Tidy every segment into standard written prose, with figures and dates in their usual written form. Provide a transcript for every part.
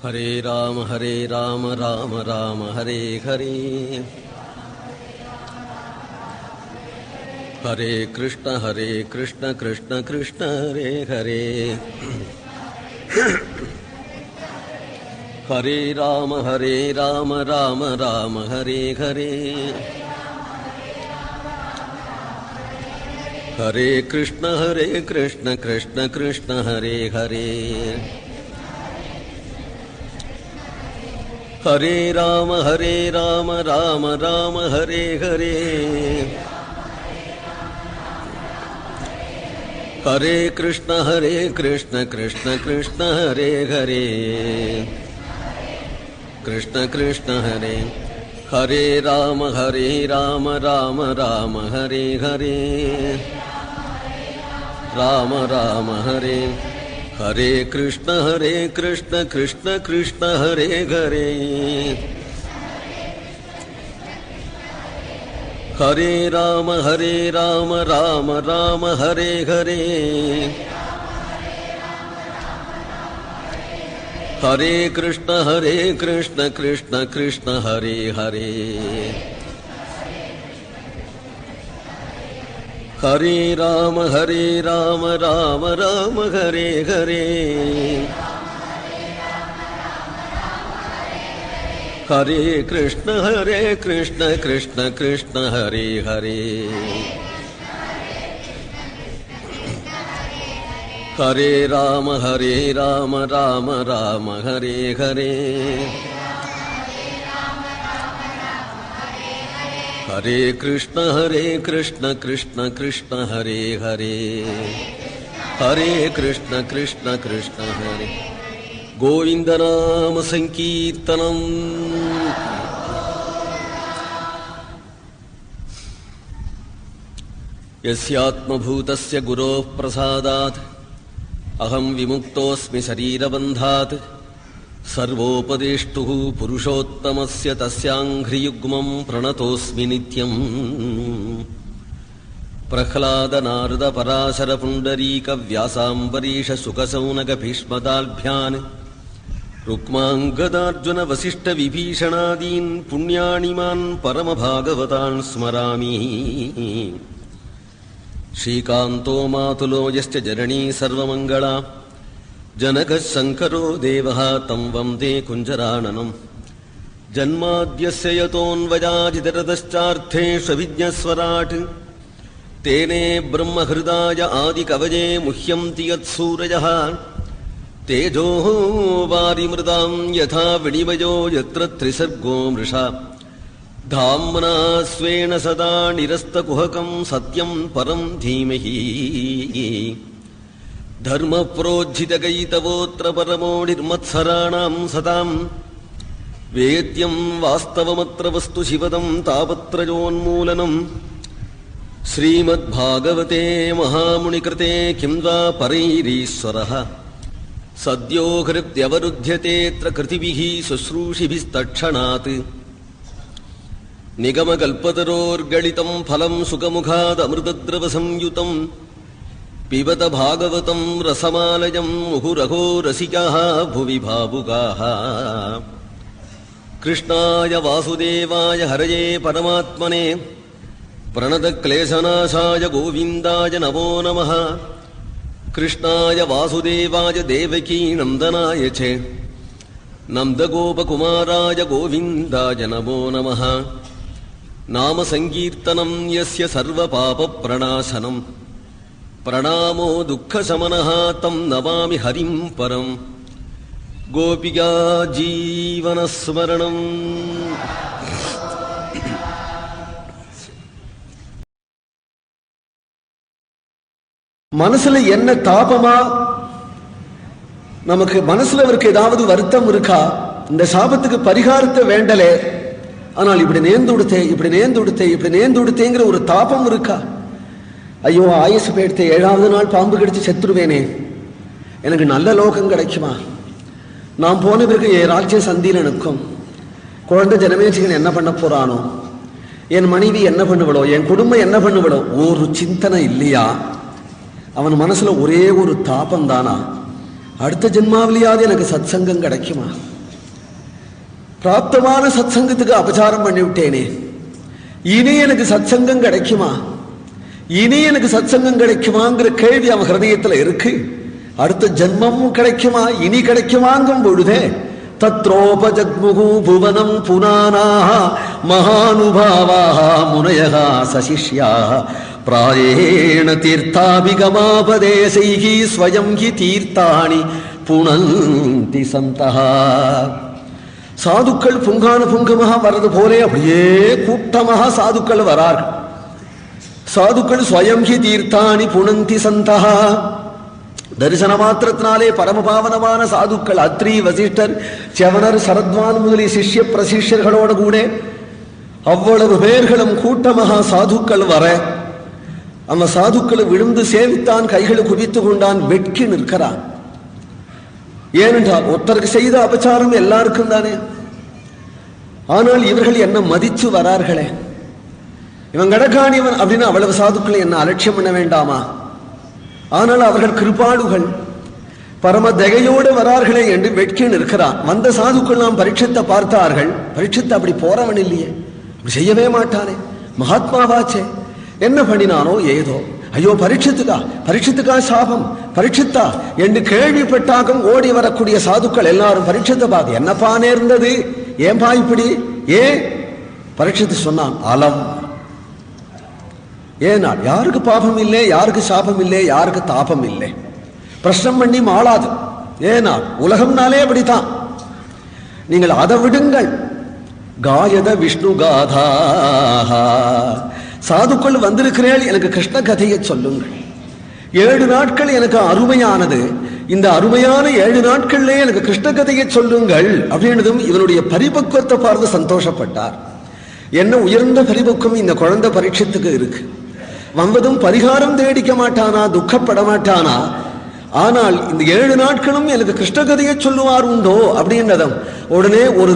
ஹரே ராம ராம ராம ஹரே ஹரே. ஹரே கிருஷ்ண கிருஷ்ண கிருஷ்ண ஹரே ஹரே. ஹரே ராம ராம ராம ஹரே ஹரே. ஹரே கிருஷ்ண கிருஷ்ண கிருஷ்ண ஹரே ஹரே. ஹரே ராம ராம ராம ஹரே ஹரே. ஹரே கிருஷ்ண கிருஷ்ண கிருஷ்ண ஹரே ஹரே. கிருஷ்ண கிருஷ்ண ஹரே. ஹரே ராம ராம ராம ஹரே ஹரே. ராம ராம ஹரே. ஹரே கிருஷ்ண கிருஷ்ண கிருஷ்ண ஹரே ஹரே. ஹரே ராம ராம ராம ஹரே ஹரே. ஹரே கிருஷ்ண கிருஷ்ண கிருஷ்ண ஹரே ஹரே. ஹரே ராம ராம ராம ஹரே ஹரே. ஹரே கிருஷ்ண கிருஷ்ண கிருஷ்ண ஹரே ஹரே. ஹரே ராம ராம ராம ஹரே ஹரே. ஹரே கிருஷ்ண கிருஷ்ண கிருஷ்ண ஹரே ஹரே. ஹரே கிருஷ்ண கிருஷ்ண ஹரே. கோவிந்த நாம சங்கீர்த்தனம். யஸ்யாத்மபூதஸ்ய குரோः பிரசாதாத் அஹம் விமுக்தோஸ்மி சரீரபந்தாத். சர்வோபதேஷ்டுः புருஷோத்தமஸ்ய தஸ்யாங்க்ரியுக்மம் பிரணதோஸ்மி நித்யம். பிரஹ்லாத நாரத பராசர புண்டரீக வியாசாம்பரீஷ சுகசௌனக பீஷ்மதால்பியான் ருக்மாங்கதார்ஜுன வசிஷ்ட விபீஷணாதீன் புண்ணியானிமான் பரமபாகவதான் ஸ்மராமி. ஸ்ரீகாந்தோ மாதுலோ யஸ்ய ஜனனீ சர்வமங்களா ஜனகः சங்கரோ தேவः தம் வந்தே குஞ்சரானனம். ஜன்மாத்யஸ்ய யதோன்வயாதிதரதश्चार्थेष्वभिज्ञस्वराट् तेने ब्रह्महृदाय आदिकवये मुह्यन्ति यत्सूरयः. तेजो वारिमृदां यथा विनिमयो यत्र त्रिसर्गो मृषा. धाम्ना स्वेन सदा निरस्तकुहकं सत्यं परं धीमहि. धर्मप्रोज्झितकैतवोऽत्र परमो निर्मत्सराणां सताम्. वेद्यं वास्तवमत्र वस्तु शिवदं तापत्रयोन्मूलनम्. श्रीमद्भागवते महामुनिकृते किं वा परैरीश्वरः. सद्यो हृद्यवरुध्यतेऽत्र कृतिभिः शुश्रूषिभिस्तत्क्षणात्. निगमकल्पतरोर्गलितं फलं सुखमुखादमृतद्रवसंयुतं. पिबत भागवतं रसमालयं मुहुरहो रसिकाः भुवि भावुकाः. कृष्णाय वासुदेवाय हरये परमात्मने प्रणतक्लेशनाशाय गोविन्दाय नमो नमः. कृष्णाय वासुदेवाय देवकी नन्दनाय च नन्दगोपकुमाराय गोविन्दाय नमो नमः. नाम संकीर्तनं यस्य सर्वपापप्रणाशनम्. प्रणामो दुःखशमनः तं नमामि हरिं परम्. गोपिका जीवनस्मरणम्. மனசுல என்ன தாபமா, நமக்கு மனசுல இவருக்கு ஏதாவது வருத்தம் இருக்கா? இந்த சாபத்துக்கு பரிகாரத்தை வேண்டலே, ஆனால் இப்படி நேர்ந்துடுத்தேங்கிற ஒரு தாபம் இருக்கா? ஐயோ, ஆயுசு போயிடுத்து, 7வது நாள் பாம்பு கடிச்சு செத்துருவேனே, எனக்கு நல்ல லோகம் கிடைக்குமா? நான் போன பிறகு என் ராஜ்யம் சந்தியில் நிற்கும். குழந்தை ஜனமேஜிகன் என்ன பண்ண போறானோ, என் மனைவி என்ன பண்ணுவளோ, என் குடும்பம் என்ன பண்ணுவளோ, ஒரு சிந்தனை இல்லையா? அவன் மனசுல ஒரே ஒரு தாபம் தானா? அடுத்த ஜென்மாவிலேயாவது எனக்கு சத் சங்கம் கிடைக்குமா? பிராப்தமான சத் சங்கத்துக்கு அபச்சாரம் பண்ணிவிட்டேனே, இனி எனக்கு சத் சங்கம் கிடைக்குமா? இனி எனக்கு சத் சங்கம் கிடைக்குமாங்கிற கேள்வி அவன் ஹிருதயத்துல இருக்கு. அடுத்த ஜென்மமும் கிடைக்குமா, இனி கிடைக்குமாங்கும் பொழுதே தத்ரோபஜக்முகு புவனம் புனானாஹ மகானுபாவாஹ முனயஹ சசிஷ்யாஹ பிராயேண தீர்த்தாபிகமாபதேசைஹி ஸ்வயம் ஹி தீர்த்தாணி புனந்தி சந்தஹ. சாதுக்கள் புங்கான புங்கமாக வர்றது போலே அப்படியே கூட்டமாக சாதுக்கள் வரார்கள். சாதுக்கள் ஸ்வயம் ஹி தீர்த்தாணி புனந்தி சந்தஹ. தரிசன மாத்திரத்தினாலே பரமபாவனமான சாதுக்கள் அத்ரி, வசிஷ்டர், செவணர், சரத்வான் முதலிய சிஷ்ய பிரசிஷ்யர்களோடு கூட அவ்வளவு பேர்களும் கூட்டமாக சாதுக்கள் வர அந்த சாதுக்களை விழுந்து சேவித்தான், கைகளை குவித்து கொண்டான், வெட்கி நிற்கிறான். ஏனென்றால் ஒருத்தருக்கு செய்த அபச்சாரம் எல்லாருக்கும் தானே. ஆனால் இவர்கள் என்ன மதிச்சு வரார்களே, இவன் கடக்காணிவன் அப்படின்னு அவ்வளவு சாதுக்களை என்ன அலட்சியம் பண்ண வேண்டாமா? ஆனால் அவர்கள் கிருபாளுகள், பரம தகையோடு வரார்களே என்று வெட்கி நிற்கிறான். வந்த சாதுக்கள் நாம் பரீட்சத்தை பார்த்தார்கள். பரீட்சத்தை அப்படி போறவன் இல்லையே, அப்படி செய்யவே மாட்டானே, மகாத்மாவாச்சே, என்ன பண்ணினானோ ஏதோ. ஐயோ பரீட்சத்துக்கா சாபம், பரீட்சித்தா என்று கேள்விப்பட்டாகும் ஓடி வரக்கூடிய சாதுக்கள் எல்லாரும் பரீட்சத்தை பார்த்து என்னப்பா நேர்ந்தது, ஏன்பா இப்படி, ஏன் பரீட்சித்து சொன்னான் அலம். ஏனால் யாருக்கு பாபம் இல்லை, யாருக்கு சாபம் இல்லை, யாருக்கு தாபம் இல்லை, பிரஷ்னம் பண்ணி மாளாது. ஏனால் உலகம்னாலே அப்படித்தான். நீங்கள் அதை விடுங்கள். காயத விஷ்ணு காதா, சாதுக்கள் வந்திருக்கிறேன், எனக்கு கிருஷ்ண கதையை சொல்லுங்கள். 7 நாட்கள் எனக்கு அருமையானது, இந்த அருமையான 7 நாட்கள்ல எனக்கு கிருஷ்ண கதையை சொல்லுங்கள் அப்படின்றதும் இவனுடைய பரிபக்குவத்தை பார்த்து சந்தோஷப்பட்டார். என்ன உயர்ந்த பரிபக்குவம் இந்த குழந்தை பரீட்சத்துக்கு இருக்கு. வந்ததும் பரிகாரம் தேடிக்க மாட்டானா, துக்கப்பட மாட்டானா. ஆனால் இந்த 7 நாட்களும் எனக்கு கிருஷ்ண கதையை சொல்லுவார் உண்டோ அப்படின்றதும் உடனே ஒரு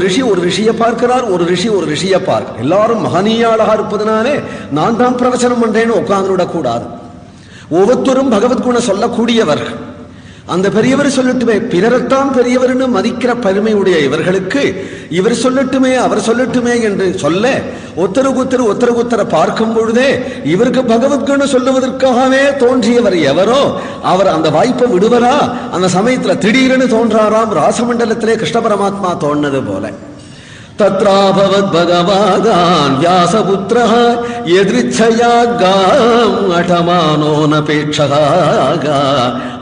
ரிஷியை பார்க்கிறார், ஒரு ரிஷியை பார்க்க. எல்லாரும் மகனீயாளாக இருப்பதனாலே நான் தான் பிரவச்சனம் பண்றேன்னு உட்கார்ந்து விடக்கூடாது. ஒவ்வொருத்தரும் பகவத்குணம் சொல்லக்கூடியவர்கள். அந்த பெரியவர் சொல்லட்டுமே, பிறரைத்தான் பெரியவர்னு மதிக்கிற பெருமையுடைய இவர்களுக்கு இவர் சொல்லட்டுமே அவர் சொல்லட்டுமே என்று சொல்ல ஒத்தருக்குத்தர பார்க்கும் பொழுதே இவருக்கு பகவத்குணம் சொல்லுவதற்காகவே தோன்றியவர் எவரோ அவர் அந்த வாய்ப்பை விடுவரா? அந்த சமயத்துல திடீரென்னு தோன்றாராம். ராசமண்டலத்திலே கிருஷ்ண பரமாத்மா தோன்னது போல. தத்ராபவத் பகவான் வியாசபுத்ரஹ யத்ரிச்சயா காம் அடமானோ நபேட்சஹ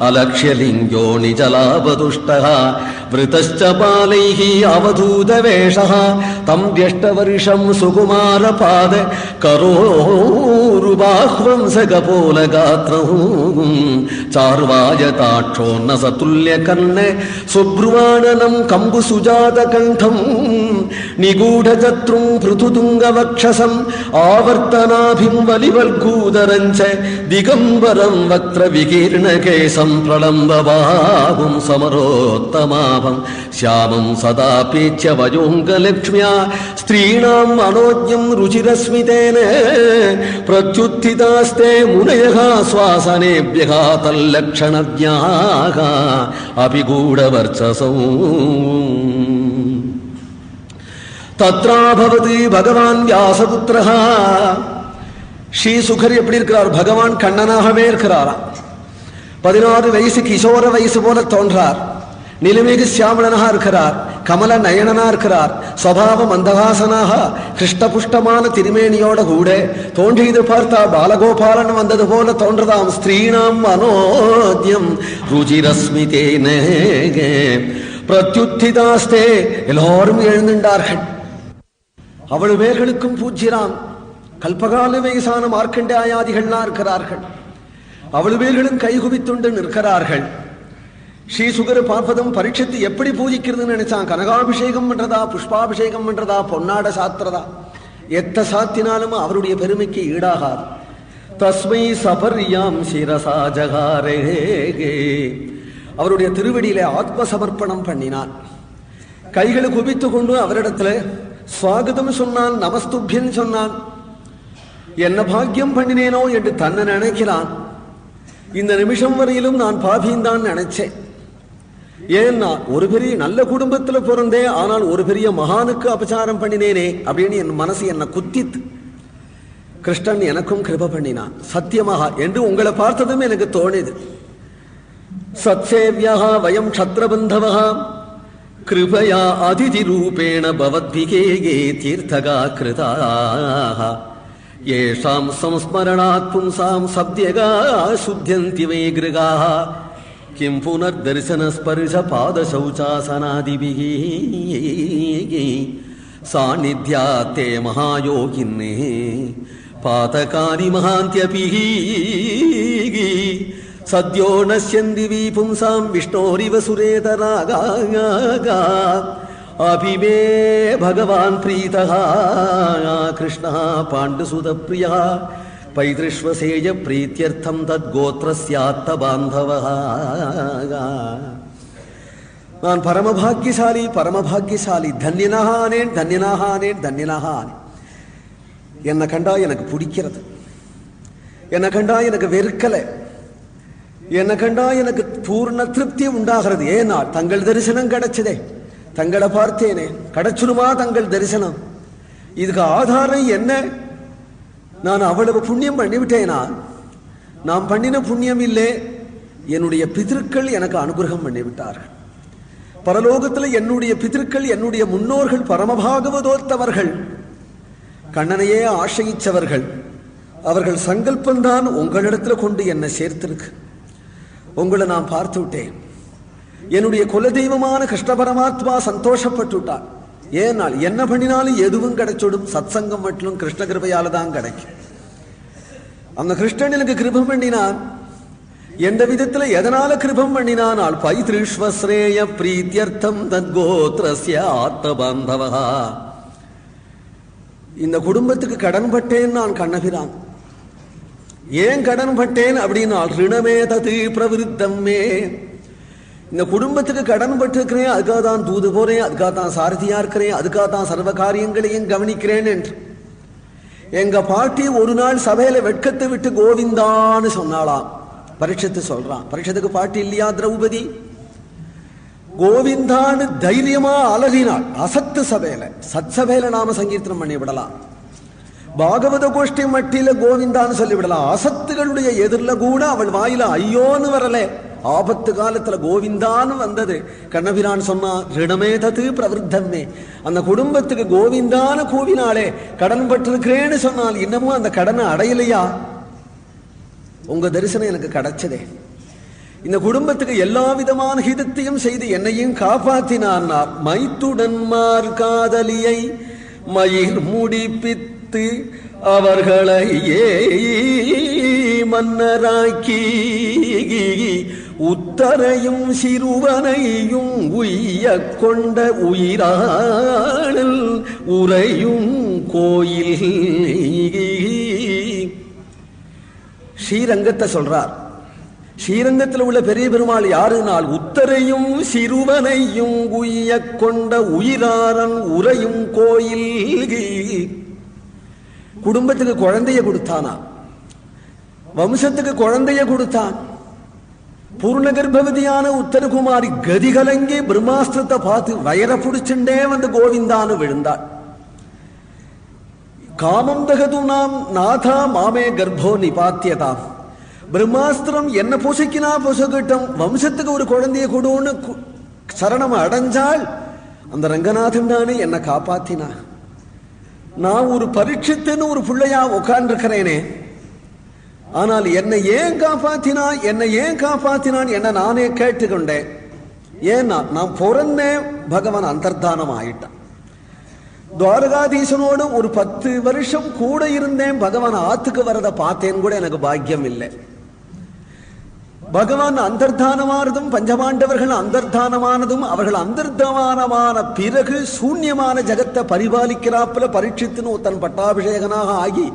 அலக்ஷ்யலிங்கோ நிஜலாபதுஷ்டஹ விருதஸ்ச பாலைஹி அவதூதவேஷஹ தம் வியஷ்டவர்ஷம் சுகுமாரபாத கரோருபாஹ்வம் சகபோலகாத்ரம் சார்வாயதாட்சோன்ன சதுல்யகர்ண சுப்ருவாணனம் கம்பு சுஜாதகண்டம் நிகூடசத்ரும் பிருதுதுங்கவக்ஷசம் ஆவர்த்தனாபிம் வலிவல்கூதரஞ்ச திகம்பரம் வக்ர விகீர்ணகேசம் பிரலம்பபாவும் சமரோத்தமாபம் சியாமம் சதா பேச்ச வயோங்கலக்ஷ்மியா ஸ்திரீணாம் மனோஜ்யம் ருச்சிரஸ்மிதேன பிரத்யுத்திதாஸ்தே முனயः ஸ்வாசனேभ्यः தல்லக்ஷணஜ்ஞாः அபிகூடவர்ச்சசௌ. தத்ராபவது பகவான் வியாசபுத்திரஹ. ஸ்ரீசுகர் எப்படி இருக்கிறார்? பகவான் கண்ணனாகவே இருக்கிறாரா. 16 வயசு கிஷோர வயசு போல தோன்றார். நிலைமிகு சியாமளனாக இருக்கிறார், கமல நயனனா இருக்கிறார், ஸ்வபாவ மந்தகாசனாக கிருஷ்ணபுஷ்டமான திருமேனியோட கூட தோன்றியது பார்த்தா பாலகோபாலன் வந்தது போல தோன்றதாம். ஸ்திரீணாம் மனோஜ்யம் ருச்சிரஸ்மிதேன பிரத்யுத்திதாஸ்தே. எல்லாரும் எழுந்துண்டார்கள். அவ்வளவு பேர்களுக்கும் பூஜ்யராம். கல்பகால வயசான மார்க்கண்டேயாதிகள்லாம் இருக்கிறார்கள். அவ்வளவு பேர்களும் கைகுவித்துண்டு நிற்கிறார்கள். ஸ்ரீசுகர் பார்ப்பதும் பரீட்சித்து எப்படி பூஜிக்கிறதுன்னு நினைச்சான். கனகாபிஷேகம் பண்றதா, புஷ்பாபிஷேகம் பண்றதா, பொன்னாட சாத்திரதா, எத்த சாத்தினாலும் அவருடைய பெருமைக்கு ஈடாகாது. தஸ்மை சபர்யாம் சிரசா ஜகாரே. அவருடைய திருவடியிலே ஆத்ம சமர்ப்பணம் பண்ணினான். கைகளை குவித்து கொண்டு அவரிடத்துல சுவாகதம் சொன்னான், நமஸ்துபியன் சொன்னான். என்ன பாக்கியம் பண்ணினேனோ என்று தன்னை நினைக்கிறான். இந்த நிமிஷம் வரையிலும் நான் பாபியந்தான் நினைச்சேன். ஏன்னா ஒரு பெரிய நல்ல குடும்பத்துல பிறந்தேன், ஆனால் ஒரு பெரிய மகானுக்கு அபச்சாரம் பண்ணினேனே அப்படின்னு என் மனசு என்ன குத்தித்து. கிருஷ்ணன் எனக்கும் கிருப பண்ணினான் சத்தியமாக என்று உங்களை பார்த்ததும் எனக்கு தோணிது. சத்சேவ்யா வயம் க்ஷத்ரபந்தவ கிருபயா அதிதி ரூபேண பவத்பிகே தீர்த்தகா கிருதாக ஏஷாம் சம்ஸ்மரணாத் பும்சாம் சப்த்யகா சுத்யந்தி வை கிருகாः கிம் புனர்தர்சன ஸ்பர்ஷ பாத சௌச்சாசனாதிபிஹி சாநித்யாத்தே மகாயோகின்னே பாதகானி மகாந்த்யபிஹி சத்யோ நஸ்யந்தி வி பும்சாம் விஷ்ணோரிவ சுரேதராகா அபிமே பகவான் பிரீதः கிருஷ்ணः பாண்டுசுத பிரியः பைதृष्वसेय பிரீத்யர்த்தம் தத்கோத்ரஸ்யாத்த பாந்தவः. நான் பரமபாக்கியசாலி பரமபாக்கியசாலி, தன்யனாகானேன் தன்யனாகானேன் தன்யனாகானேன். என்னை கண்டா எனக்கு பிடிக்கிறது, என்னை கண்டா எனக்கு வெறுக்கலை, என்னை கண்டா எனக்கு பூர்ண திருப்தி உண்டாகிறது. ஏன்னா தங்கள் தரிசனம் கிடைச்சதே, தங்களை பார்த்தேனே, கிடைச்சுருமா தங்கள் தரிசனம்? இதுக்கு ஆதாரம் என்ன? நான் அவ்வளவு புண்ணியம் பண்ணிவிட்டேனா? நான் பண்ணின புண்ணியம் இல்லை, என்னுடைய பிதர்கள் எனக்கு அனுகிரகம் பண்ணிவிட்டார்கள். பரலோகத்தில் என்னுடைய பிதர்கள், என்னுடைய முன்னோர்கள் பரமபாகவதோத்தவர்கள், கண்ணனையே ஆசையிச்சவர்கள். அவர்கள் சங்கல்பந்தான் உங்களிடத்துல கொண்டு என்னை சேர்த்திருக்கு. உங்களை நான் பார்த்து விட்டேன். என்னுடைய குலதெய்வமான கிருஷ்ண பரமாத்மா சந்தோஷப்பட்டு விட்டார். ஏனால் என்ன பண்ணினாலும் எதுவும் கிடைச்சிடும், சத்சங்கம் மட்டும் கிருஷ்ண கிருபையால தான் கிடைக்கும். அந்த கிருஷ்ணன் எனக்கு கிருபம் பண்ணினான். எந்த விதத்துல எதனால கிருபம் பண்ணினானால் பைத்ருஷ்வஸ்ரேய பிரீத்யர்த்தம் தத்கோத்ரஸ்ய ஆத்மபாந்தவः. இந்த குடும்பத்துக்கு கடன் பட்டேன் நான் கண்ணபிரான். ஏன் கடன் பட்டேன் அப்படின்னால் ரிணமே தது பிரவிருத்தம்மே. இந்த குடும்பத்துக்கு கடன் பட்டிருக்கிறேன், அதுக்காக தான் தூது போறேன், அதுக்காக தான் சாரதியா இருக்கிறேன், அதுக்காக தான் சர்வ காரியங்களையும் கவனிக்கிறேன் என்று. எங்க பாட்டி ஒரு நாள் சபையில வெட்கத்தை விட்டு கோவிந்தான்னு சொன்னாலாம். பரீட்சத்து சொல்றான். பரீட்சத்துக்கு பாட்டி இல்லையா திரௌபதி? கோவிந்தான்னு தைரியமா அலறினாள். அசத்து சபையில, சத் சபையில நாம சங்கீர்த்தனம் பண்ணி விடலாம், பாகவத கோஷ்டி மட்டில கோவிந்தான்னு சொல்லிவிடலாம். அசத்துகளுடைய எதிரில கூட அவள் வாயில ஐயோன்னு வரல. ஆபத்து காலத்துல கோவிந்தான்னு வந்தது. கண்ணபிரான் சொன்னா ரிணமே தது பிரவருத்தம்மே. அந்த குடும்பத்துக்கு கோவிந்தான்னு கூவினாலே, கடன் பட்டிருக்கிறேன்னு சொன்னால் இன்னமும் அந்த கடனை அடையலையா? உங்க தரிசனம் எனக்கு கிடைச்சதே. இந்த குடும்பத்துக்கு எல்லா விதமான ஹிதத்தையும் செய்து என்னையும் காப்பாத்தினார். மைத்துடன்மார் காதலியை மயிர் முடிப்பித்து அவர்களை மன்னராக்கி உத்தரையும் சிறுவனையும் உய்ய கொண்ட உயிராளில் உறையும் கோயில். ஸ்ரீரங்கத்தை சொல்றார். ஸ்ரீரங்கத்தில் உள்ள பெரிய பெருமாள் யாருனால் உத்தரையும் சிறுவனையும் உய்ய கொண்ட உயிராரன் உறையும் கோயில். குடும்பத்துக்கு குழந்தைய கொடுத்தானா, வம்சத்துக்கு குழந்தைய கொடுத்தான். பூர்ண கர்ப்பவதியான உத்தரகுமாரி கதி கலங்கி பிரம்மாஸ்திரத்தை பார்த்து வயர புடிச்சுண்டே வந்து கோவிந்தான்னு விழுந்தாள். காமம் தகது நாம் நாதா மாமே கர்ப்போ நிபாத்தியதாம். பிரம்மாஸ்திரம் என்ன பொசுக்கினா பொசுக்கிட்டம், வம்சத்துக்கு ஒரு குழந்தைய கொடுன்னு சரணம் அடைஞ்சாள். அந்த ரங்கநாதன் தானே என்னை காப்பாத்தினா. நான் ஒரு பரீட்சித்துன்னு ஒரு பிள்ளையா உட்கார்ந்துருக்கிறேனே, ஆனால் என்னை ஏன் காப்பாத்தினான், என்னை ஏன் காப்பாத்தினான் என்ன நானே கேட்டுக்கொண்டேன். ஏன்னா நான் பிறந்தேன், பகவான் அந்தர்தானம் ஆயிட்டான். துவாரகாதீசனோடு ஒரு 10 வருஷம் கூட இருந்தேன். பகவான் ஆத்துக்கு வரதை பார்த்தேன் கூட எனக்கு பாக்கியம் இல்லை. பகவான் அந்தர்தானமானதும் பஞ்சபாண்டவர்கள் அந்தர்தானமானதும் அவர்கள் அந்தர்தானமான பிறகு சூன்யமான ஜகத்தை பரிபாலிக்கிறாப்புல பரீட்சித்துன்னு ஒருத்தன் பட்டாபிஷேகனாக ஆகி,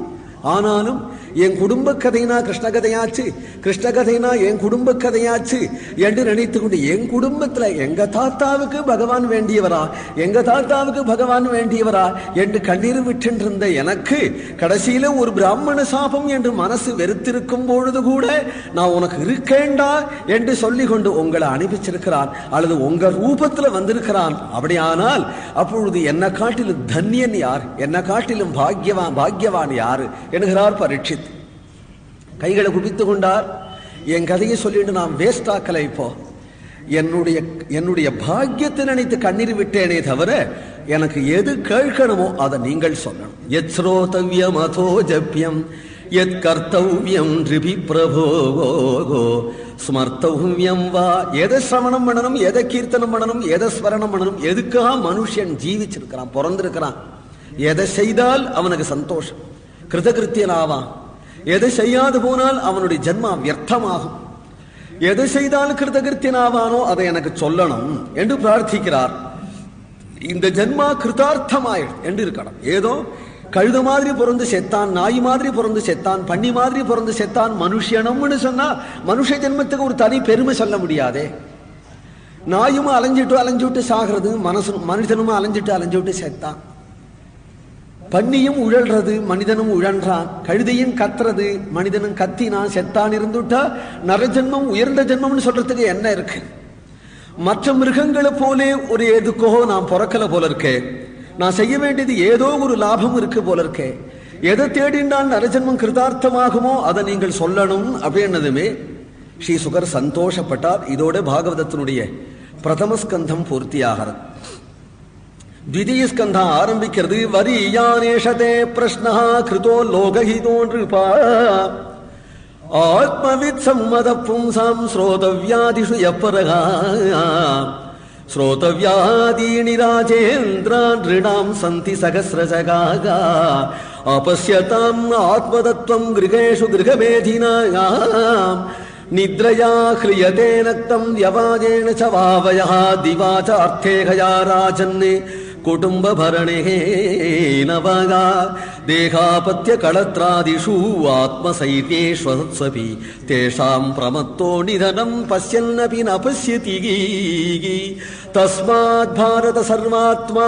ஆனாலும் என் குடும்ப கதைனா கிருஷ்ண கதையாச்சு, கிருஷ்ண கதைனா என் குடும்ப கதையாச்சு என்று நினைத்து கொண்டு என் குடும்பத்துல எங்க தாத்தாவுக்கு பகவான் வேண்டியவரா, எங்க தாத்தாவுக்கு பகவான் வேண்டியவரா என்று கண்ணீர் விட்டிருந்த எனக்கு கடைசியில ஒரு பிராமண சாபம் என்று மனசு வெறுத்திருக்கும் பொழுது கூட நான் உனக்கு இருக்கேண்டா என்று சொல்லி கொண்டு உங்களை அனுப்பிச்சிருக்கிறான் அல்லது உங்க ரூபத்துல வந்திருக்கிறான். அப்படியானால் அப்பொழுது என்ன காட்டிலும் தன்யன் யார், என்ன காட்டிலும் பாக்யவான் யாரு என்கிறார் பரீட்சித். கைகளை குவித்து கொண்டார். என் கதையை சொல்லிட்டு நான் வேஸ்ட் ஆக்கல. இப்போ என்னுடைய பாக்கியத்தை நினைத்து கண்ணீர் விட்டேனே தவிர எனக்கு எது கேட்கணுமோ அதை நீங்கள் சொல்லணும். எத் ஸ்ரோதவ்யம் அதோ ஜப்யம் எத் கர்த்தவ்யம் ரிபி பிரபோ ஸ்மர்த்தவ்யம் வா. எதை சிரவணம் பண்ணணும், எதை கீர்த்தனம் பண்ணணும், எதை ஸ்மரணம் பண்ணணும், எதுக்காக மனுஷன் ஜீவிச்சிருக்கிறான், பிறந்திருக்கிறான். எதை செய்தால் அவனுக்கு சந்தோஷம், கிருதகிருத்தியன் ஆவான். எதை செய்யாது போனால் அவனுடைய ஜென்மா வியர்த்தமாகும். எதை செய்தால் கிருதகிருத்தியன் ஆவானோ அதை எனக்கு சொல்லணும் என்று பிரார்த்திக்கிறார். இந்த ஜென்மா கிருதார்த்தமாய் என்று இருக்கணும். ஏதோ கழுத மாதிரி பிறந்து செத்தான், நாய் மாதிரி பிறந்து செத்தான், பன்னி மாதிரி பிறந்து செத்தான், மனுஷனம்னு சொன்னா மனுஷ ஜென்மத்துக்கு ஒரு தனி பெருமை சொல்ல முடியாதே. நாயும் அலைஞ்சிட்டு சாகிறது, மனுஷனும் அலைஞ்சிட்டு செத்தான். பன்னியும் உழல்றது, மனிதனும் உழன்றான். கழுதையும் கத்துறது, மனிதனும் கத்தினான், செத்தான். இருந்துட்டா நரஜென்மம் உயர்ந்த ஜென்மம்னு சொல்றதுக்கு என்ன இருக்கு? மற்ற மிருகங்களை போலே ஒரு எதுக்கோ நான் பிறக்கல போல இருக்கே. நான் செய்ய வேண்டியது ஏதோ ஒரு லாபம் இருக்கு போல இருக்கே. எதை தேடினால் நரஜென்மம் கிருதார்த்தமாகுமோ அதை நீங்கள் சொல்லணும் அப்படின்னதுமே ஸ்ரீ சுகர் சந்தோஷப்பட்டார். இதோட பாகவதத்தினுடைய பிரதம ஸ்கந்தம் பூர்த்தியாகிறது. द्वितीय स्कंध आरंभिक्किरदु वरीयानेशते प्रश्नः कृतो लोकहितो नृपा आत्मवित् सम्मत पुंसां श्रोतव्यादिषु यपरः श्रोतव्यादीनि राजेन्द्रान् नृणां सन्ति सहस्रशगाः अपश्यताम् आत्मतत्त्वं गृहेषु गृहमेधिनायाम् निद्रया ह्रियते नक्तं यवाजेन च वावयः दिवा च अर्थे हया राजन्ने कुटुंब भरणे नवगा देहापत्य कलत्रादिषु आत्मसैर्येष्वत्सपि तेषां प्रमत्तो निधनं पश्यन्नपि न पश्यति तस्मात् भारत सर्वात्मा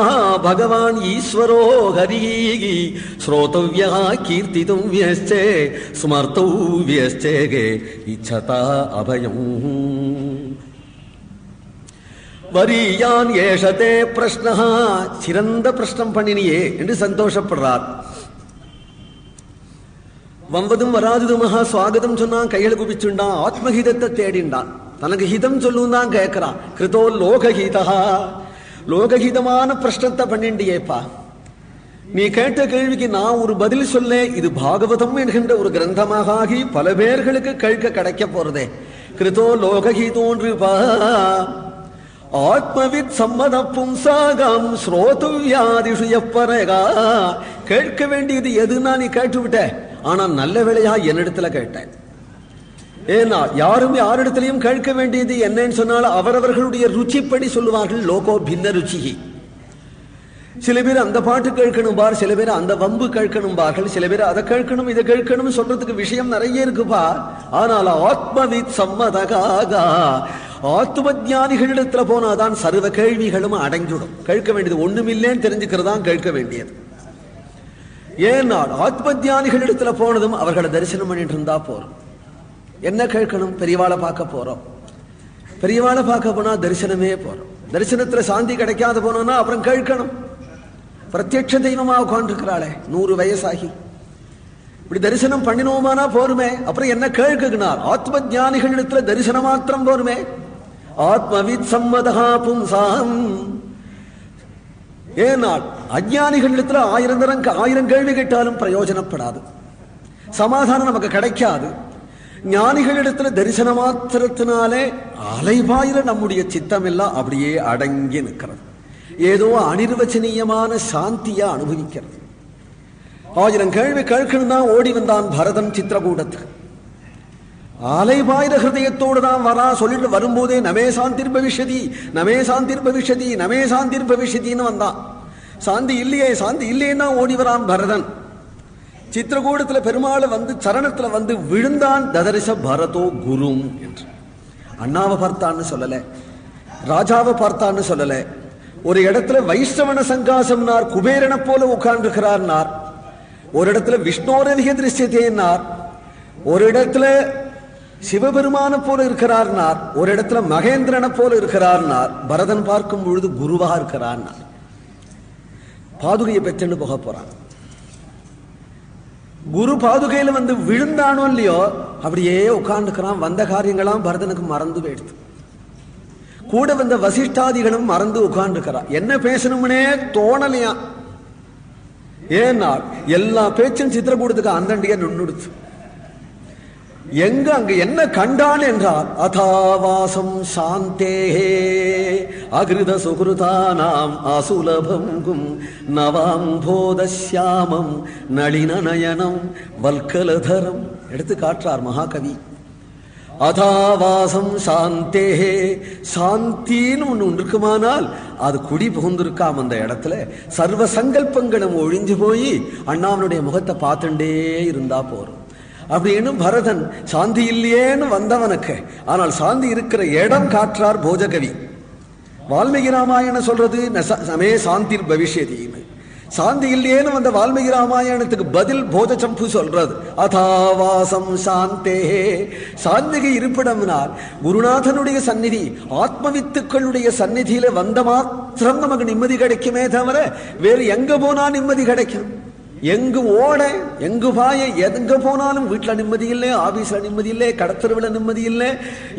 भगवान् ईश्वरो हरिः श्रोतव्यः कीर्तितव्यश्च स्मर्तव्यश्च इच्छता अभयम् வரியான் ஏஷதே பிரஷ்னஹா. சிறந்த பிரஷ்னம் பண்ணினியே என்று சந்தோஷப்படுறார். வம்பதும் வராதுதுமஹா சுவாகதம் சொன்னான், கைகளை குபிச்சுண்டான், ஆத்மஹிதத்தை தேடிண்டான், தனக்கு ஹிதம் சொல்லும் தான் கேட்கிறான். கிருதோ லோகஹிதா, லோகஹிதமான பிரஷ்னத்தை பண்ணிண்டியேப்பா. நீ கேட்ட கேள்விக்கு நான் ஒரு பதில் சொல்ல, இது பாகவதம் என்கின்ற ஒரு கிரந்தமாக ஆகி பல பேர்களுக்கு கேட்க கிடைக்க போறதே. கிருதோ லோகஹிதோன்றுபா ஆத்மவித் சம்மத பும்சாகம் ஸ்ரோதுவ்யாதிஷு எப்பரகா. கேட்க வேண்டியது எதுனா நீ கேட்டு விட்ட. ஆனா நல்ல வேளையா என்னிடத்துல கேட்டேன். ஏன்னா யாரும் யாரிடத்திலையும் கேட்க வேண்டியது என்னன்னு சொன்னாலும் அவரவர்களுடைய ருச்சிப்படி சொல்லுவார்கள். லோகோ பின்ன ருச்சி. சில பேர் அந்த பாட்டு கேட்கணும் பார், சில பேர் அந்த வம்பு கேட்கணும் பார்கள், சில பேர் அதை கேட்கணும் இதை கேட்கணும் சொல்றதுக்கு விஷயம் நிறைய இருக்குப்பா. ஆனால் ஆத்மவித் சம்மதகாகா, ஆத்ம ஞானிகளிடத்துல போனாதான் சர்வ கேள்விகளும் அடங்கிவிடும். கேட்க வேண்டியது ஒண்ணுமில்லேன்னு தெரிஞ்சுக்கிறதான் கேட்க வேண்டியது. ஏன்னா ஆத்ம ஞானிகளிடத்துல போனதும் அவர்களை தரிசனம் பண்ணிட்டு இருந்தா போறோம். என்ன கேட்கணும்? பெரியவாளை பார்க்க போறோம். பெரியவாளை பார்க்க போனா தரிசனமே போறோம். தரிசனத்துல சாந்தி கிடைக்காத போனோம்னா அப்புறம் கேட்கணும். பிரத்யட்ச தெய்வமா உட்காந்துருக்கிறாளே 100 வயசாகி இப்படி தரிசனம் பண்ணினோமானா போருமே. அப்புறம் என்ன கேட்குனார்? ஆத்ம ஞானிகளிடத்துல தரிசனம் மாத்திரம் போருமே. ஆத்மவித் சம்மதஹா பும்சாம். ஏனால் அஞ்ஞானிகளிடத்துல 1000 கேள்வி கேட்டாலும் பிரயோஜனப்படாது, சமாதானம் நமக்கு கிடைக்காது. ஞானிகளிடத்துல தரிசன மாத்திரத்தினாலே அலைபாயிர நம்முடைய சித்தம் எல்லாம் அப்படியே அடங்கி நிற்கிறது. ஏதோ அனிர்வச்சனீயமான சாந்தியா அனுபவிக்கிறது. 1000 கேள்வி கேட்கணும் தான் ஓடி வந்தான் பரதன் சித்திரகூடத்துக்கு. அலைபாயிர ஹிருதயத்தோடு தான் வரா. சொல்லிட்டு வரும்போதே நமே சாந்திர் பவிஷ்யதி, நமே சாந்திர் பவிஷ்யதி, நமே சாந்திர் பவிஷ்யத்தின்னு வந்தான். சாந்தி இல்லையே, சாந்தி இல்லைன்னா ஓடி வரான் பரதன். சித்திரகூடத்துல பெருமாளை வந்து சரணத்துல வந்து விழுந்தான். ததரிச பரதோ குரும் என்று. அண்ணாவை பார்த்தான்னு சொல்லல, ராஜாவை பார்த்தான்னு சொல்லல. ஒரு இடத்துல வைஷ்ணவன சங்காசம்னார், குபேரனை போல உட்கார்ந்துருக்கிறார். ஒரு இடத்துல விஷ்ணோரதிக திருஷ்யத்தேன்னார், ஒரு இடத்துல சிவபெருமான போல இருக்கிறார்னார், ஒரு இடத்துல மகேந்திரனை போல இருக்கிறார்னார். பரதன் பார்க்கும் பொழுது குருவா இருக்கிறார். பாதுகையை பெற்றுன்னு போக போறான். குரு பாதுகையில வந்து விழுந்தானோ இல்லையோ அப்படியே உட்கார்ந்துக்கிறான். வந்த காரியங்களாம் பரதனுக்கு மறந்து போயிடுது. கூட வந்த வசிஷ்டாதிகளும் மறந்து உட்கார்ந்துக்கிறான். என்ன பேசணும்னே தோணலையா. ஏன்னா எல்லா பேச்சும் சித்திரகூடத்துக்கு அந்தண்டிய நுண்ணுடுச்சு. எங்க அங்க என்ன கண்டான் என்றால் அதாவாசம் சாந்தேஹே அகிருத சுகிருதானாம் அசுலபங்கும் நவாம் போதஸ்யாமம் நளின நயனம் வல்கலதரம் எடுத்து காட்டுறார் மகாகவி. அதாவாசம் சாந்தேஹே, சாந்தின்னு ஒண்ணு இருக்குமானால் அது குடி புகுந்திருக்காம அந்த இடத்துல சர்வ சங்கல்பங்களும் ஒழிஞ்சு போய் அண்ணாவனுடைய முகத்தை பார்த்துட்டே இருந்தா போறோம். அப்படின்னு பரதன் சாந்தி இல்லையேன்னு வந்தவனுக்கு ஆனால் சாந்தி இருக்கிற இடம் காற்றார் போஜகவி. வால்மீகி ராமாயணம் சொல்றது சமே சாந்திர் பவிஷ்யதின்னு. சாந்தி இல்லையேன்னு வந்த வால்மீகி ராமாயணத்துக்கு பதில் போஜசம்பு சொல்றது அதாவாசம் சாந்தே. சாந்திகை இருப்பிடம்னால் குருநாதனுடைய சந்நிதி, ஆத்மவித்துக்களுடைய சந்நிதியில வந்த மாத்திரம் நமக்கு நிம்மதி கிடைக்குமே தவிர வேறு எங்க போனா நிம்மதி கிடைக்கும்? எங்கு ஓட எங்கு பாய எங்க போனாலும் வீட்டுல நிம்மதி இல்லை, ஆபீஸ்ல நிம்மதி இல்லை, கடத்தருவில் நிம்மதி இல்லை,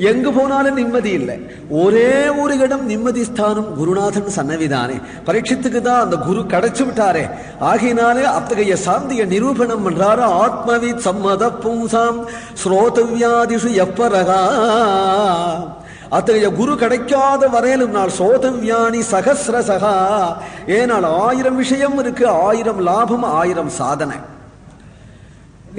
எங்கு போனாலும் நிம்மதி இல்லை. ஒரே ஒரு இடம் நிம்மதி ஸ்தானம் குருநாதன் சன்னதிதானே. பரீட்சித்துக்கு தான் அந்த குரு கிடைச்சு விட்டாரே. ஆகினாலே அத்தகைய சாந்திய நிரூபணம் பண்றாரு. ஆத்மவித் சம்மத பும்சாம் ஸ்ரோதவியாதிஷு எப்பரகா. அத்தகைய குரு கிடைக்காத வரையிலும் நாள் சோதவியானி சகசிரசகா. ஏனால் 1000 விஷயம் இருக்கு, 1000 லாபம், 1000 சாதனை.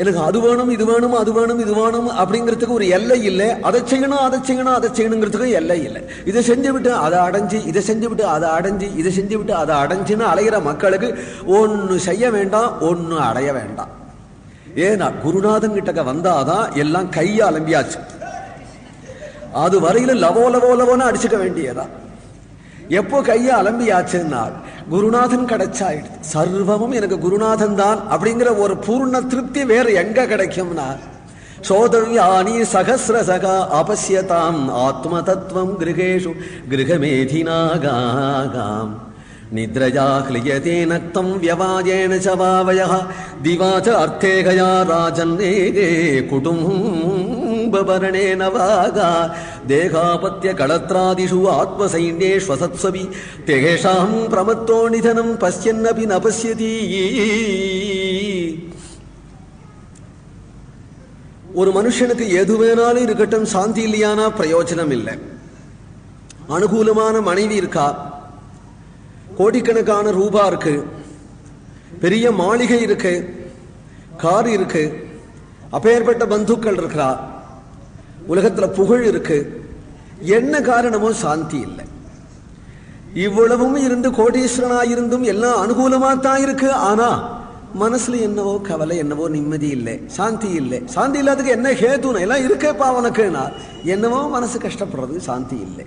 எனக்கு அது வேணும் இது வேணும் அது வேணும் இது வேணும் அப்படிங்கிறதுக்கு ஒரு எல்லை இல்லை. அதை செய்யணும் அதை செய்யணும் அதை செய்யணுங்கிறதுக்கு எல்லை இல்லை. இதை செஞ்சு விட்டு அதை அடைஞ்சு, இதை செஞ்சு விட்டு அதை அடைஞ்சு, இதை செஞ்சு விட்டு அதை அடைஞ்சுன்னு அலைகிற மக்களுக்கு ஒன்னு செய்ய வேண்டாம், ஒன்னு அடைய வேண்டாம். ஏன்னா குருநாதன் கிட்டக்க வந்தாதான் எல்லாம் கையை அலம்பியாச்சு. அது வரையில லவோ லவோ லவோன்னு அடிச்சுக்க வேண்டியதா. எப்போ கைய அலம்பியாச்சுன்னா குருநாதன் கிடைச்சாயிடுது. சர்வமும் எனக்கு குருநாதன் தான் அப்படிங்கிற ஒரு பூர்ண திருப்தி வேற எங்க கிடைக்கும்னா சோதவியானி சகசிரசகா அபஸ்யதாம் ஆத்ம தத்துவம் கிருகேஷு கிருகமேதினாகாம் நித்ரயா க்லியதே நக்தம் வியவாஜேன ச வாவயः திவாச அர்த்தேகயா ராஜன்னேகே குடும்பபரணேன வாகா தேகாபத்ய களத்ராதிஷு ஆத்மசைன்யேஷ்வசத்ஸ்வபி தேஷாம் பிரமத்தோ நிதனம் பஸ்யன்னபி ந பஸ்யதி. ஒரு மனுஷனுக்கு எது வேணாலும் இருக்கட்டும், சாந்தி இல்லையானா பிரயோஜனம் இல்லை. அனுகூலமான மனைவி இருக்கா, கோடிக்கணக்கான ரூபா இருக்கு, பெரிய மாளிகை இருக்கு, கார் இருக்கு, அப்பேற்பட்ட பந்துக்கள் இருக்கிறா, உலகத்துல புகழ் இருக்கு, என்ன காரணமோ சாந்தி இல்லை. இவ்வளவும் இருந்து கோடீஸ்வரனாயிருந்தும் எல்லாம் அனுகூலமா தான் இருக்கு. ஆனா மனசுல என்னவோ கவலை, என்னவோ நிம்மதி இல்லை, சாந்தி இல்லை. சாந்தி இல்லாததுக்கு என்ன ஹேதுன்னு எல்லாம் இருக்கேப்பா உனக்குன்னா என்னவோ மனசு கஷ்டப்படுறது, சாந்தி இல்லை.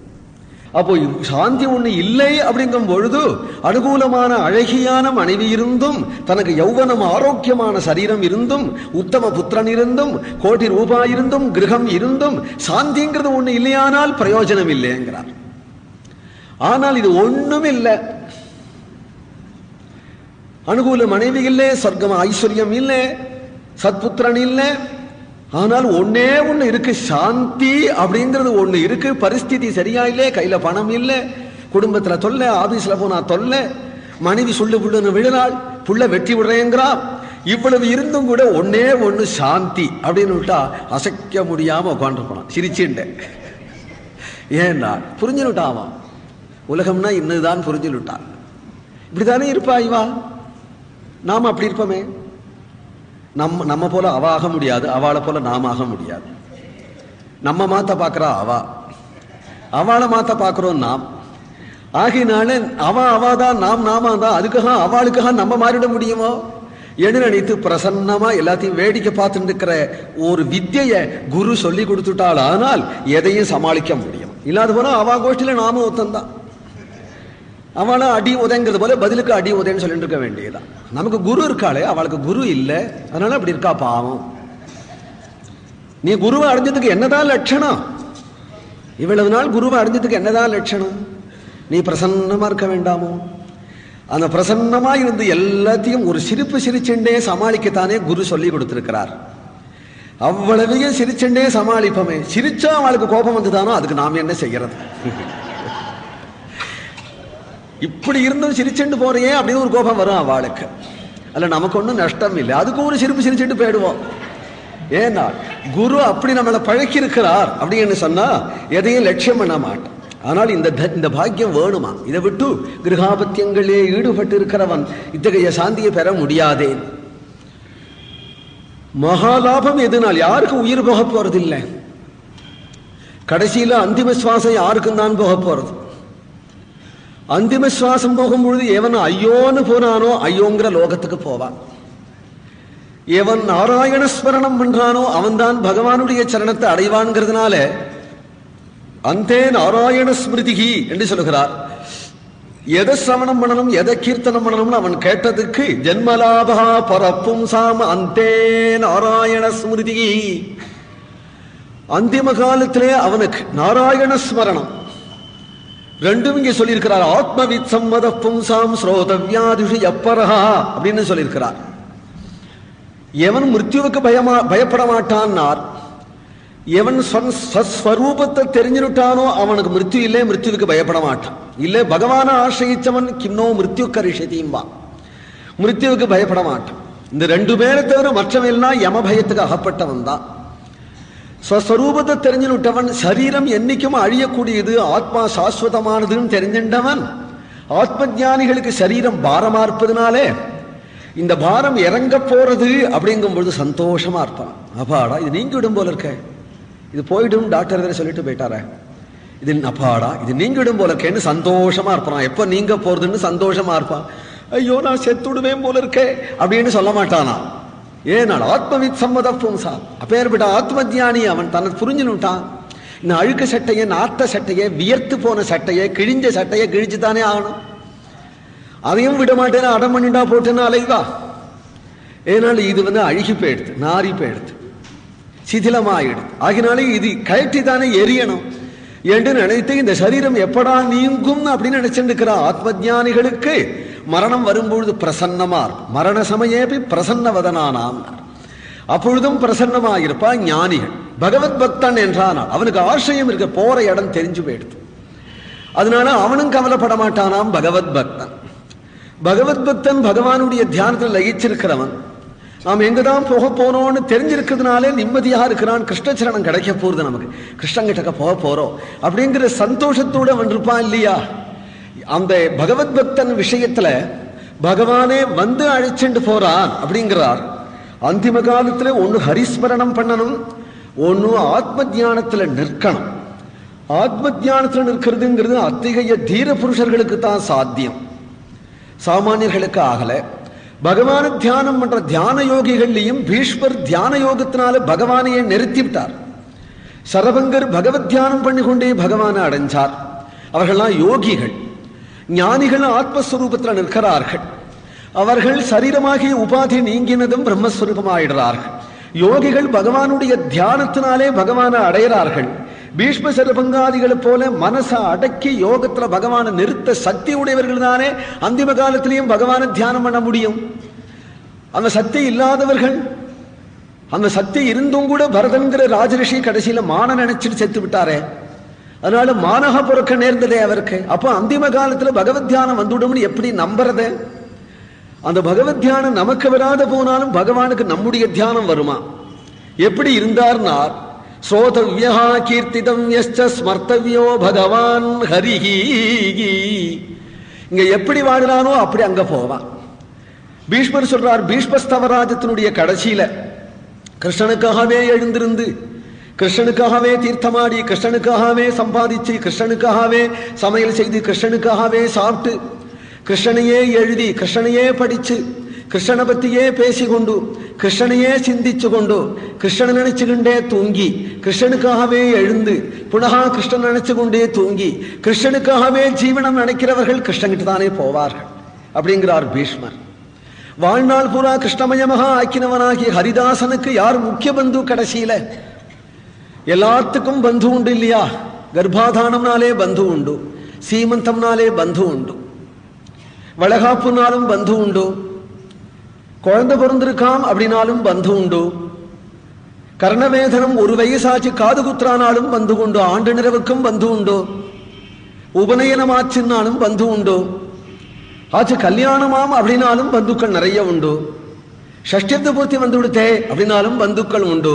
அப்போ சாந்தி ஒண்ணு இல்லை அப்படிங்கும் பொழுது அனுகூலமான அழகியான மனைவி இருந்தும், தனக்கு யௌவனம் ஆரோக்கியமான சரீரம் இருந்தும், உத்தம புத்திரன் இருந்தும், கோடி ரூபாய் இருந்தும், கிரகம் இருந்தும் சாந்திங்கிறது ஒண்ணு இல்லையானால் பிரயோஜனம் இல்லைங்கிறார். ஆனால் இது ஒண்ணும் இல்லை. அனுகூல மனைவி இல்லை, சொர்க்கம் ஐஸ்வர்யம் இல்லை, சத்புத்திரன் இல்லை. ஆனால் ஒன்னே ஒண்ணு இருக்கு, சாந்தி அப்படிங்கிறது ஒண்ணு இருக்கு. பரிஸ்திதி சரியா இல்லை, கையில பணம் இல்லை, குடும்பத்துல தொல்லை, ஆபீஸ்ல போனா தொல்லை, மனைவி சொல்லு புள்ளுன்னு விழுநாள், புள்ள வெட்டி விடுறேங்கிறா. இவ்வளவு இருந்தும் கூட ஒன்னே ஒண்ணு சாந்தி அப்படின்னு விட்டா அசைக்க முடியாம உட்காந்து போனான் சிரிச்சுண்டு. ஏன்னா புரிஞ்சுட்டான், உலகம்னா இன்னதுதான் புரிஞ்சுட்டான். இப்படித்தானே இருப்பா இவா, நாம அப்படி இருப்போமே. நம்ம போல அவ ஆக முடியாது, அவளை போல நாம ஆக முடியாது. நம்ம மாத்த பாக்குறா அவா, அவளை மாத்த பாக்குறோம் நாம். ஆகினால அவாதான், நாம் நாம தான். அதுக்காக அவளுக்காக நம்ம மாறிட முடியுமோ? என்று நினைத்து பிரசன்னமா எல்லாத்தையும் வேடிக்கை பார்த்துட்டு இருக்கிற ஒரு வித்தியை குரு சொல்லி கொடுத்துட்டாள். ஆனால் எதையும் சமாளிக்க முடியும். இல்லாத போனா அவா கோஷ்டியில நாம ஒத்தந்தான். அவளை அடி உதைங்கிறது போல பதிலுக்கு அடி உதைன்னு சொல்லிட்டு இருக்க வேண்டியதான். நமக்கு குரு இருக்காளே, அவளுக்கு குரு இல்லை, அதனால அப்படி இருக்கா பாவம். நீ குருவை அடைஞ்சதுக்கு என்னதான் லட்சணம்? இவ்வளவு நாள் குருவை அடைஞ்சதுக்கு என்னதான் லட்சணம்? நீ பிரசன்னமா இருக்க வேண்டாமோ? அந்த பிரசன்னமா இருந்து எல்லாத்தையும் ஒரு சிரிப்பு சிரிச்செண்டே சமாளிக்கத்தானே குரு சொல்லி கொடுத்திருக்கிறார். அவ்வளவையும் சிரிச்செண்டே சமாளிப்போமே. சிரிச்சா அவளுக்கு கோபம் வந்துதானோ, அதுக்கு நாம் என்ன செய்யறது? இப்படி இருந்தும் சிரிச்சுட்டு போறையே அப்படின்னு ஒரு கோபம் வரும் அவளுக்கு. அல்ல, நமக்கு ஒன்றும் நஷ்டம் இல்லை, அதுக்கு ஒரு சிரிப்பு சிரிச்சுட்டு போயிடுவோம். ஏன்னா குரு அப்படி நம்மளை பழக்கி இருக்கிறார் அப்படின்னு சொன்னா எதையும் லட்சியம் பண்ண மாட்டோம். ஆனால் இந்த பாக்கியம் வேணுமா? இதை விட்டு கிரகாபத்தியங்களே ஈடுபட்டு இருக்கிறவன் இத்தகைய சாந்தியை பெற முடியாதே. மகாலாபம் எதுனால்? யாருக்கு உயிர் போக போறது இல்லை. கடைசியில அந்திம சுவாசம் யாருக்கும் தான் போக போறது. அந்திம சுவாசம் போகும்பொழுது எவன் ஐயோன்னு போனானோ ஐயோங்கிற லோகத்துக்கு போவான். எவன் நாராயண ஸ்மரணம் பண்றானோ அவன் தான் பகவானுடைய சரணத்தை அடைவான்கிறதுனால அந்தே நாராயண ஸ்மிருதிகி என்று சொல்லுகிறார். எதை சிரவணம் பண்ணணும், எதை கீர்த்தனம் பண்ணணும்னு அவன் கேட்டதுக்கு ஜென்மலாபா பரப்பும் சாம அந்தே நாராயண ஸ்மிருதிகி. அந்திம காலத்திலே அவனுக்கு நாராயண ஸ்மரணம் ரெண்டும் இங்கே சொல்லியிருக்கிறார். ஆத்மவித் சம்மத பும்சாம் ஸ்ரோதவ்யாதிஷு எப்பரஹா அப்படின்னு சொல்லியிருக்கிறார். எவன் மிருத்யுவுக்கு பயப்பட மாட்டான்னார். எவன் ஸ்வரூபத்தை தெரிஞ்சுட்டானோ அவனுக்கு மிருத்யு இல்லை, மிருத்யுவுக்கு பயப்பட மாட்டான். இல்லை பகவான ஆசிரியச்சவன் கிம்னோ மிருத்யு கரிஷதிம்பா, மிருத்யுவுக்கு பயப்பட மாட்டான். இந்த ரெண்டு பேரை தவிர மற்றவெல்லாம் யம பயத்துக்கு அகப்பட்டவன் தான். ஸ்வரூபத்தை தெரிஞ்சுட்டவன் சரீரம் என்னைக்கும் அழியக்கூடியது, ஆத்மா சாஸ்வதமானதுன்னு தெரிஞ்சின்றவன் ஆத்ம ஞானிகளுக்கு சரீரம் பாரமா இருப்பதுனாலே இந்த பாரம் இறங்க போறது அப்படிங்கும் பொழுது சந்தோஷமா இருப்பான். அப்பாடா இது நீங்கிடும் போல இருக்க, இது போயிடும் டாக்டர் வேற சொல்லிட்டு போயிட்டார, இது அப்பாடா இது நீங்கிடும் போல இருக்கேன்னு சந்தோஷமா இருப்பான். எப்ப நீங்க போறதுன்னு சந்தோஷமா இருப்பான். ஐயோ நான் செத்துடுவேன் போல இருக்கே அப்படின்னு சொல்ல மாட்டானா. ஏனால் ஆத்மவித் சம்மத பும்சா, அப்பேற்பட்ட ஆத்ம தியானி அவன் தன்னை புரிஞ்சுனுட்டான். இந்த அழுக்கு சட்டையை, நாட்ட சட்டையை, வியர்த்து போன சட்டையை, கிழிஞ்ச சட்டையை கிழிச்சுதானே ஆகணும். அதையும் விட மாட்டேன்னு அடம் பண்ணிட்டா போட்டேன்னா அலைவா. ஏனால் இது அழுகி போயிடுது, நாரி போயிடுது, சிதிலமாயிடுது. ஆகினாலே இது கழட்டி தானே எரியணும் என்று நினைத்து இந்த சரீரம் எப்படா நீங்கும் அப்படின்னு நினைச்சுட்டு இருக்கிற ஆத்ம ஜானிகளுக்கு மரணம் வரும்பொழுது பிரசன்னமா இருக்கும். மரண சமயேபி பிரசன்னவதனானாம், அப்பொழுதும் பிரசன்னமாயிருப்பா ஞானிகள். பகவத் பக்தன் என்றானால் அவனுக்கு ஆசையம் இருக்க, போற இடம் தெரிஞ்சு போயிடுது. அதனால அவனும் கவலைப்பட மாட்டானாம் பகவத் பக்தன். பகவத் பக்தன் பகவானுடைய தியானத்தில் லயிச்சிருக்கிறவன். நாம் எங்கதான் போக போனோம்னு தெரிஞ்சிருக்கிறதுனாலே நிம்மதியாக இருக்கிறான். கிருஷ்ணச்சரணம் கிடைக்க போறது, நமக்கு கிருஷ்ணங்கிட்ட போக போறோம் அப்படிங்கிற சந்தோஷத்தோடு அவன் இருப்பான் இல்லையா? அந்த பகவத் பக்தன் விஷயத்துல பகவானே வந்து அழைச்சிட்டு போறான் அப்படிங்கிறார். அந்திம காலத்துல ஒன்னு ஹரிஸ்மரணம் பண்ணணும், ஒன்னு ஆத்ம தியானத்துல நிற்கணும். ஆத்ம தியானத்துல நிற்கிறதுங்கிறது அத்தகைய தீர புருஷர்களுக்கு தான் சாத்தியம், சாமானியர்களுக்கு ஆகல. பகவான தியானம் பண்ற தியான யோகிகள்லையும் பீஷ்மர் தியான யோகத்தினால பகவானையே நிறுத்தி விட்டார். சரபங்கர் பகவத் தியானம் பண்ணி கொண்டே பகவானை அடைஞ்சார். அவர்கள்லாம் யோகிகள். ஞானிகள் ஆத்மஸ்வரூபத்தில் நிற்கிறார்கள். அவர்கள் சரீரமாகிய உபாதி நீங்கினதும் பிரம்மஸ்வரூபமாயிடுறார்கள். யோகிகள் பகவானுடைய தியானத்தினாலே பகவானை அடைகிறார்கள். பீஷ்ம சரபங்காதிகளை போல மனசை அடக்கி யோகத்துல பகவானை நிறுத்த சக்தி உடையவர்கள் தானே அந்திம காலத்திலையும் பகவானை தியானம் பண்ண முடியும். அந்த சக்தி இல்லாதவர்கள், அந்த சக்தி இருந்தும் கூட பரதன்கிற ராஜரிஷி கடைசியில மான நினைச்சிட்டு செத்து விட்டாரே, அதனால மானக பொறுக்க நேர்ந்ததே அவருக்கு. அப்போ அந்திம காலத்துல பகவத் தியானம் வந்துவிடும்னு எப்படி நம்புறது? அந்த பகவத் தியானம் நமக்கு வராத போனாலும் பகவானுக்கு நம்முடைய தியானம் வருமா? எப்படி இருந்தார்னார், ஸ்ரோதவ்யா கீர்த்திதம் யஸ்ச ஸ்மர்த்தவ்யோ பகவான் ஹரிஹி. இங்க எப்படி வாடுறானோ அப்படி அங்க போவான். பீஷ்மர் சொல்றார், பீஷ்மஸ்தவராஜத்தினுடைய கடைசியில கிருஷ்ணனுக்காகவே எழுந்திருந்து, கிருஷ்ணனுக்காகவே தீர்த்தமாடி, கிருஷ்ணனுக்காகவே சம்பாதிச்சு, கிருஷ்ணனுக்காகவே சமையல் செய்து, கிருஷ்ணனுக்காகவே சாப்பிட்டு, கிருஷ்ணனையே எழுதி, கிருஷ்ணனையே படிச்சு, கிருஷ்ணனை பத்தியே பேசிக்கொண்டு, கிருஷ்ணனையே சிந்திச்சு கொண்டு, கிருஷ்ணனை நினைச்சுக்கிண்டே தூங்கி, கிருஷ்ணனுக்காகவே எழுந்து புனகா கிருஷ்ணன் நினைச்சு கொண்டே தூங்கி, கிருஷ்ணனுக்காகவே ஜீவனம் நினைக்கிறவர்கள் கிருஷ்ணகிட்ட தானே போவார்கள் அப்படிங்கிறார் பீஷ்மர். வாழ்நாள் பூரா கிருஷ்ணமயமாக ஆக்கினவனாகிய ஹரிதாசனுக்கு யார் முக்கிய பந்து? கடைசியில எல்லாத்துக்கும் பந்து உண்டு இல்லையா? கர்ப்பாதானம்னாலே பந்து உண்டு, சீமந்தம்னாலே பந்து உண்டு, வளகாப்புனாலும் பந்து உண்டு, குழந்தை பிறந்திருக்காம் அப்படின்னாலும் பந்து உண்டு, கர்ணவேதனம் ஒரு வயசாச்சு காது குத்துறானாலும் பந்து உண்டு, ஆண்டு நிறவுக்கும் பந்து உண்டு, உபநயனமாச்சுன்னாலும் பந்து உண்டு, ஆச்சு கல்யாணமாம் அப்படின்னாலும் பந்துக்கள் நிறைய உண்டு, ஷஷ்டியத்தை பூர்த்தி வந்து விடுத்தே அப்படின்னாலும் பந்துக்கள் உண்டு,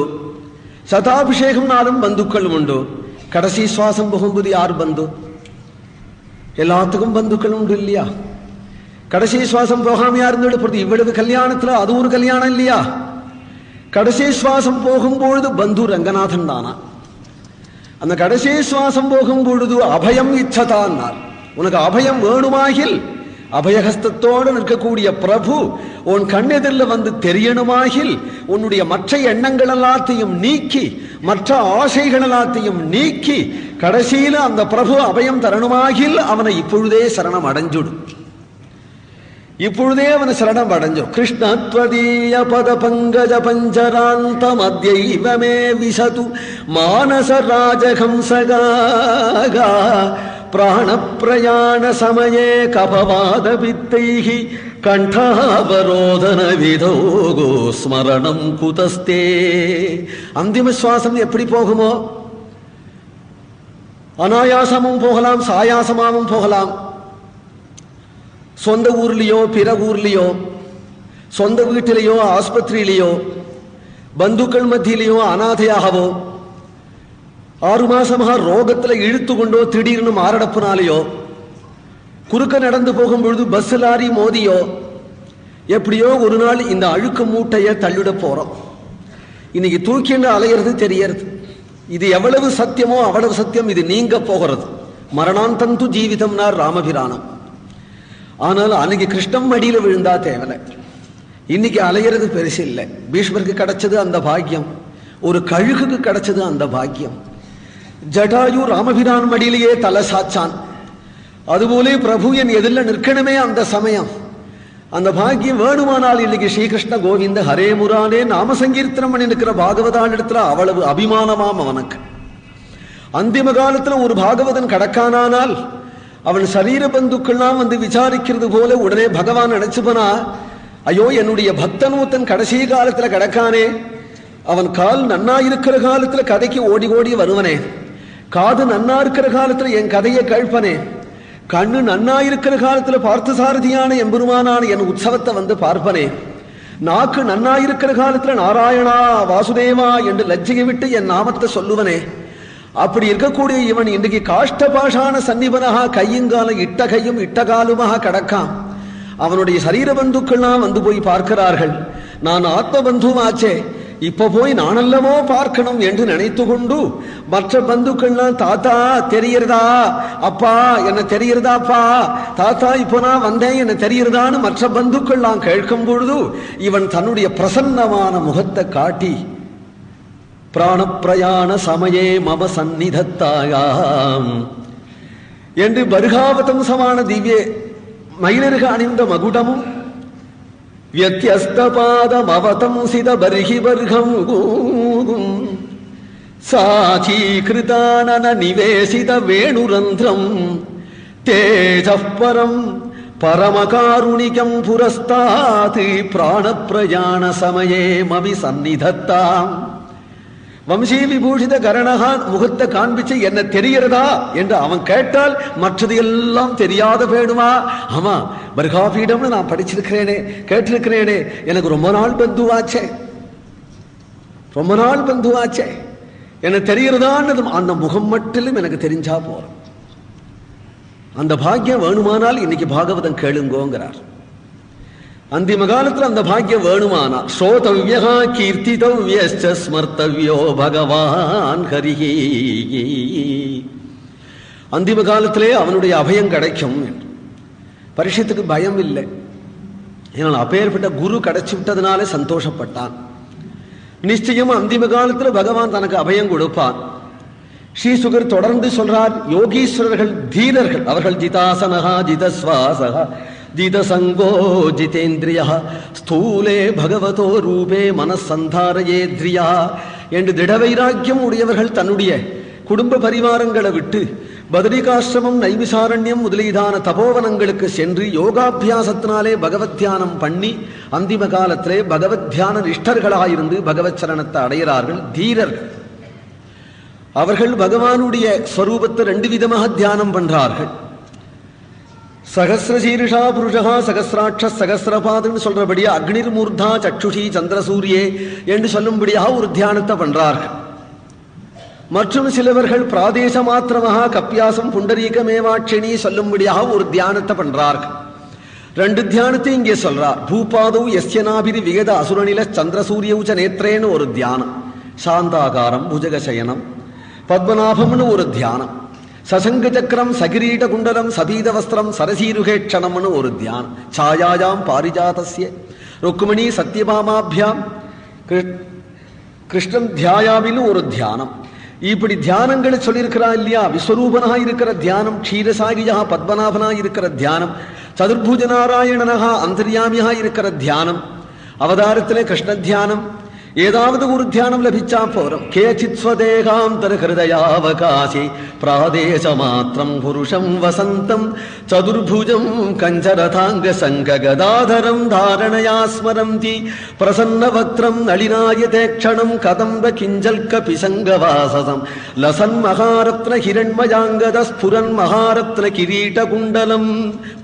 சதாபிஷேகம்னாலும் பந்துக்கள் உண்டு. கடைசி சுவாசம் போகும்போது யார் பந்து? எல்லாத்துக்கும் பந்துக்கள் உண்டு இல்லையா? கடைசி சுவாசம் போகாமையா இருந்துட்டு இவ்வளவு கல்யாணத்துல அது ஒரு கல்யாணம் இல்லையா? கடைசி சுவாசம் போகும்பொழுது பந்து ரங்கநாதன் தானா? அந்த கடைசி சுவாசம் போகும் பொழுது அபயம் இச்சதான்னார். உனக்கு அபயம் வேணுமாகில் அபயஹஸ்தத்தோடு நிற்கக்கூடிய பிரபு உன் கண்ணெதிரில் வந்து தெரியணுமாகில் உன்னுடைய மற்ற எண்ணங்கள் எல்லாத்தையும் நீக்கி, மற்ற ஆசைகள் எல்லாத்தையும் நீக்கி, கடைசியில அந்த பிரபு அபயம் தரணுமாகில் அவனை இப்பொழுதே சரணம் அடைஞ்சுடும். இப்பொழுதே அவனை சரணம் அடைஞ்சோம். கிருஷ்ணத்வதீய பத பங்கஜ பஞ்சராந்த மத்யைவமே விசது மானச ராஜஹம்சகா பிராணப்பிரயாண சமயே கபவாத வித்தைஹி கண்டாவரோதன விதோகோ ஸ்மரணம் குதஸ்தே. அந்திம சுவாசம் எப்படி போகுமோ? அனாயாசமும் போகலாம், சாயாசமாவும் போகலாம். சொந்த ஊர்லேயோ பிற ஊர்லேயோ, சொந்த வீட்டிலேயோ ஆஸ்பத்திரியிலேயோ, பந்துக்கள் மத்தியிலேயோ அனாதையாகவோ, 6 மாசமாக ரோகத்தில் இழுத்து கொண்டோ திடீர்னு மாரடைப்புனாலேயோ, குறுக்க நடந்து போகும்பொழுது பஸ் லாரி மோதியோ, எப்படியோ ஒரு நாள் இந்த அழுக்கு மூட்டையை தள்ளிட போறோம். இன்னைக்கு தூக்கின்னு அலையிறது தெரியறது. இது எவ்வளவு சத்தியமோ அவ்வளவு சத்தியம். இது நீங்க போகிறது. மரணாந்தந்து ஜீவிதம்னார் ராமபிரானம். ஆனால் அன்னைக்கு கிருஷ்ணம் மடியில் விழுந்தா தேவலை. இன்னைக்கு அலையிறது பெருசு இல்லை. பீஷ்மருக்கு கிடைச்சது அந்த பாக்கியம், ஒரு கழுகுக்கு கிடைச்சது அந்த பாக்கியம். ஜடாயு ராமபிரான் மடியிலேயே தலை சாச்சான். அதுபோலே பிரபு என் எதிரில் நிற்கணுமே அந்த சமயம். அந்த பாக்கியம் வேணுமானால் இன்னைக்கு ஸ்ரீகிருஷ்ண கோவிந்த ஹரே முரானே நாம சங்கீர்த்தனம் பண்ணி நிற்கிற பாகவதான் இடத்துல அவ்வளவு அபிமானமாம் அவனுக்கு. அந்திம காலத்துல ஒரு பாகவதன் கடக்கானால் அவன் சரீர பந்துக்கள்லாம் வந்து விசாரிக்கிறது போல உடனே பகவான் நினைச்சுப்பனா, ஐயோ என்னுடைய பக்தனூத்தன் கடைசி காலத்துல கிடக்கானே, அவன் கால் நன்னா இருக்கிற காலத்துல கதைக்கு ஓடி ஓடி வருவனே, காது நன்னா இருக்கிற காலத்துல என் கதையை கேட்பனே, கண்ணு நன்னா இருக்கிற காலத்துல பார்த்த சாரதியான எம்பெருமானான என் உற்சவத்தை வந்து பார்ப்பனே, நாக்கு நன்னா இருக்கிற காலத்துல நாராயணா வாசுதேவா என்று லஜ்ஜையை விட்டு என் நாமத்தை சொல்லுவனே. அப்படி இருக்கக்கூடிய இவன் இன்றைக்கு காஷ்டபாஷான சன்னிபனாக கையுங்காலம் இட்ட கையும் இட்ட காலுமாக கடக்கான். அவனுடைய சரீர பந்துக்கள்லாம் வந்து போய் பார்க்கிறார்கள். நான் ஆத்ம பந்துவாச்சே, இப்ப போய் நானல்லவோ பார்க்கணும் என்று நினைத்து கொண்டு மற்ற பந்துக்கள்லாம் தாத்தா தெரியறதா, அப்பா என்ன தெரியறதாப்பா, தாத்தா இப்போ நான் வந்தேன் என்ன தெரியறதான்னு மற்ற பந்துக்கள்லாம் கேட்கும் பொழுது இவன் தன்னுடைய பிரசன்னமான முகத்தை காட்டி பிராணப்பிரயாண சமயே மம சந்நிதத்தாயாம் என்று பர்காவதம்சமான திவ்ய மயிலருக அணிந்த மகுடமும் வியத்யஸ்தபாதம் அவதம்சித பர்ஹி பர்கம் சாச்சீகிருதானன நிவேசித வேணுரந்திரம் தேஜப்பரம் பரமகாருணிகம் புரஸ்தாத் பிராணப்பிரயாண சமயே மமி சந்நிதத்தாம். வம்சீ விபூஷித கரணகான் முகத்தை காண்பிச்சு என்ன தெரிகிறதா என்று அவன் கேட்டால் மற்றது எல்லாம் தெரியாத போயிடுமா? ஆமா, பர்காபீடம்னு நான் படிச்சிருக்கிறேனே, கேட்டிருக்கிறேனே, எனக்கு ரொம்ப நாள் பந்துவாச்சே, ரொம்ப நாள் பந்துவாச்சே, என்ன தெரிகிறதான்னு அந்த முகம் மட்டிலும் எனக்கு தெரிஞ்சா போறோம். அந்த பாக்கியம் வேணுமானால் இன்னைக்கு பாகவதம் கேளுங்கோங்கிறார். அந்திம காலத்துல அந்த பாக்கியம் வேணுமானா ஸ்ரோதவ்யா கீர்த்திதவ்யஸ்ச ஸ்மர்த்தவ்யோ பகவான் ஹரிஹி. அந்திம காலத்திலே அவனுடைய அபயம் கிடைக்கும். பரீட்சத்துக்கு பயம் இல்லை. ஏன்னா அப்பேற்பட்ட குரு கிடைச்சி விட்டதுனாலே சந்தோஷப்பட்டான். நிச்சயம் அந்திம காலத்தில் பகவான் தனக்கு அபயம் கொடுப்பான். ஸ்ரீசுகர் தொடர்ந்து சொல்றார், யோகீஸ்வரர்கள் தீரர்கள், அவர்கள் ஜிதாசனஹா ஜிதஸ்வாசஹா ஜிதசங்கோ ஜிதேந்திரியா ஸ்தூலே பகவதோ ரூபே மனசந்தாரயேத்ரியா என்று திடவைராக்கியம் உடையவர்கள் தன்னுடைய குடும்ப பரிவாரங்களை விட்டு பதரிகாசிரமம், நைமிசாரண்யம் முதலீதான தபோவனங்களுக்கு சென்று யோகாபியாசத்தினாலே பகவத் தியானம் பண்ணி அந்திம காலத்திலே பகவத் தியான நிஷ்டர்களாயிருந்து பகவத் சரணத்தை அடைகிறார்கள் தீரர்கள். அவர்கள் பகவானுடைய ஸ்வரூபத்தை 2 விதமாக தியானம் பண்றார்கள். சகசிரசீருஷா புருஷா சகசிராட்ச சகசிரபாதுன்னு சொல்றபடியா அக்னிர் மூர்தா சக்ஷுஷி சந்திரசூரியே என்று சொல்லும்படியாக ஒரு தியானத்தை பண்றார்கள். மற்றும் சிலவர்கள் பிராதேச மாத்திரமாக கப்பியாசம் புண்டரீகமேவாட்சினி சொல்லும்படியாக ஒரு தியானத்தை பண்றார்கள். 2 தியானத்தை இங்கே சொல்றார். பூபாதௌ யஸ்யநாபிரி விகத அசுரநில சந்திரசூரியவுச்ச நேத்ரேன்னு ஒரு தியானம், சாந்தாகாரம் புஜகசயனம் பத்மநாபம்னு ஒரு தியானம், சசங்க சக்கரம் சகிரீட குண்டலம் சபீத வஸ்திரம் சரசீருகேட்சணம்னு ஒரு தியானம், சாயாயாம் பாரிஜாதஸ்ய ருக்மிணி சத்யபாமாபியாம் கிருஷ்ணன் தியாயாவின்னு ஒரு தியானம். இப்படி தியானங்களை சொல்லியிருக்கிறா இல்லையா? விஸ்வரூபனாக இருக்கிற தியானம், க்ஷீரசாகியா பத்மநாபனாக இருக்கிற தியானம், சதுர்புஜ நாராயணனகா அந்தர்யாமியா இருக்கிற தியானம், அவதாரத்திலே கிருஷ்ண தியானம், ஏதாவது ஒரு தியானம் லபிச்சா போறோம். கேச்சித் ஸ்வதேகாந்தர ஹிருதயாவகாசி பிராதேச மாத்திரம் புருஷம் வசந்தம் சதுர்புஜம் கஞ்சரதாங்க சங்க கதாதரம் தாரணயா ஸ்மரந்தி பிரசன்ன வக்ரம் நளினாயதே க்ஷணம் கதம்ப கிஞ்சல்க பிசங்கவாசசம் லசன் மகாரத்ன ஹிரண்மயாங்கத ஸ்புரன் மகாரத்ன கிரீட குண்டலம்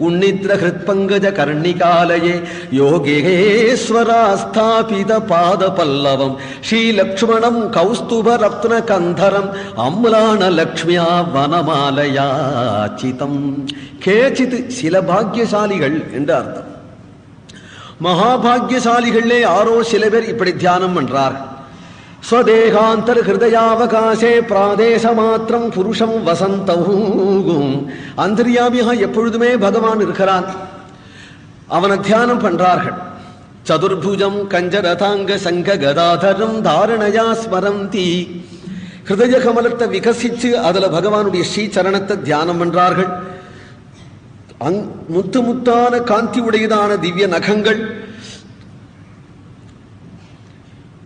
உன்னித்ர ஹிருத்பங்கஜ கர்ணிகாலயே யோகேஸ்வராஸ்தாபித பாத பல்ல ஸ்ரீலக்ஷ்மணம் கௌஸ்துப ரத்ன கந்தரம் அம்லான லக்ஷ்மியா வனமாலயா சிதம். கேச்சித் சில பாக்கியசாலிகள் என்று அர்த்தம். மகாபாகியசாலிகளே யாரோ சில பேர் இப்படி தியானம் பண்றார்கள். ஸ்வதேகாந்தர் ஹிருதயாவகாசே பிராதேச மாத்திரம் புருஷம் வசந்தம். அந்தர்யாமியாக எப்பொழுதுமே பகவான் இருக்கிறான், அவனை தியானம் பண்றார்கள். சதுர்புஜம் கஞ்சரதாங்க சங்க கதாதரம் தாரணயா ஸ்மரந்தி. ஹிருதய கமலத்தை விகசிச்சு அதுல பகவானுடைய ஸ்ரீசரணத்தை தியானம் பண்றார்கள். முத்து முத்தான காந்தி உடையதான திவ்ய நகங்கள்,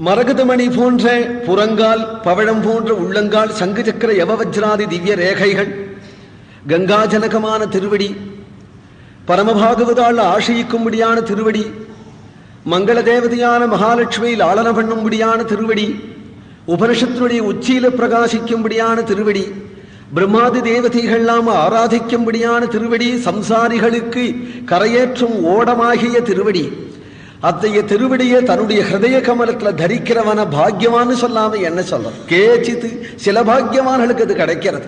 மரகதமணி போன்ற புறங்கால், பவழம் போன்ற உள்ளங்கால், சங்கு சக்கர யவவஜ்ராதி திவ்ய ரேகைகள், கங்காஜனகமான திருவடி, பரமபாகவதால் ஆசிரிக்கும்படியான திருவடி, மங்கள தேவதையான மகாலட்சுமி லாளன பண்ணும்படியான திருவடி, உபனிஷத்தினுடைய உச்சியில பிரகாசிக்கும்படியான திருவடி, பிரம்மாதி தேவதைகள்லாம் ஆராதிக்கும்படியான திருவடி, சம்சாரிகளுக்கு கரையேற்றும் ஓடமாகிய திருவடி. அத்தைய திருவடியை தன்னுடைய ஹிருதய கமலத்துல தரிக்கிறவன பாக்கியவான்னு சொல்லாம என்ன சொல்ற? கேச்சித்து சில பாக்கியவான்களுக்கு அது கிடைக்கிறது.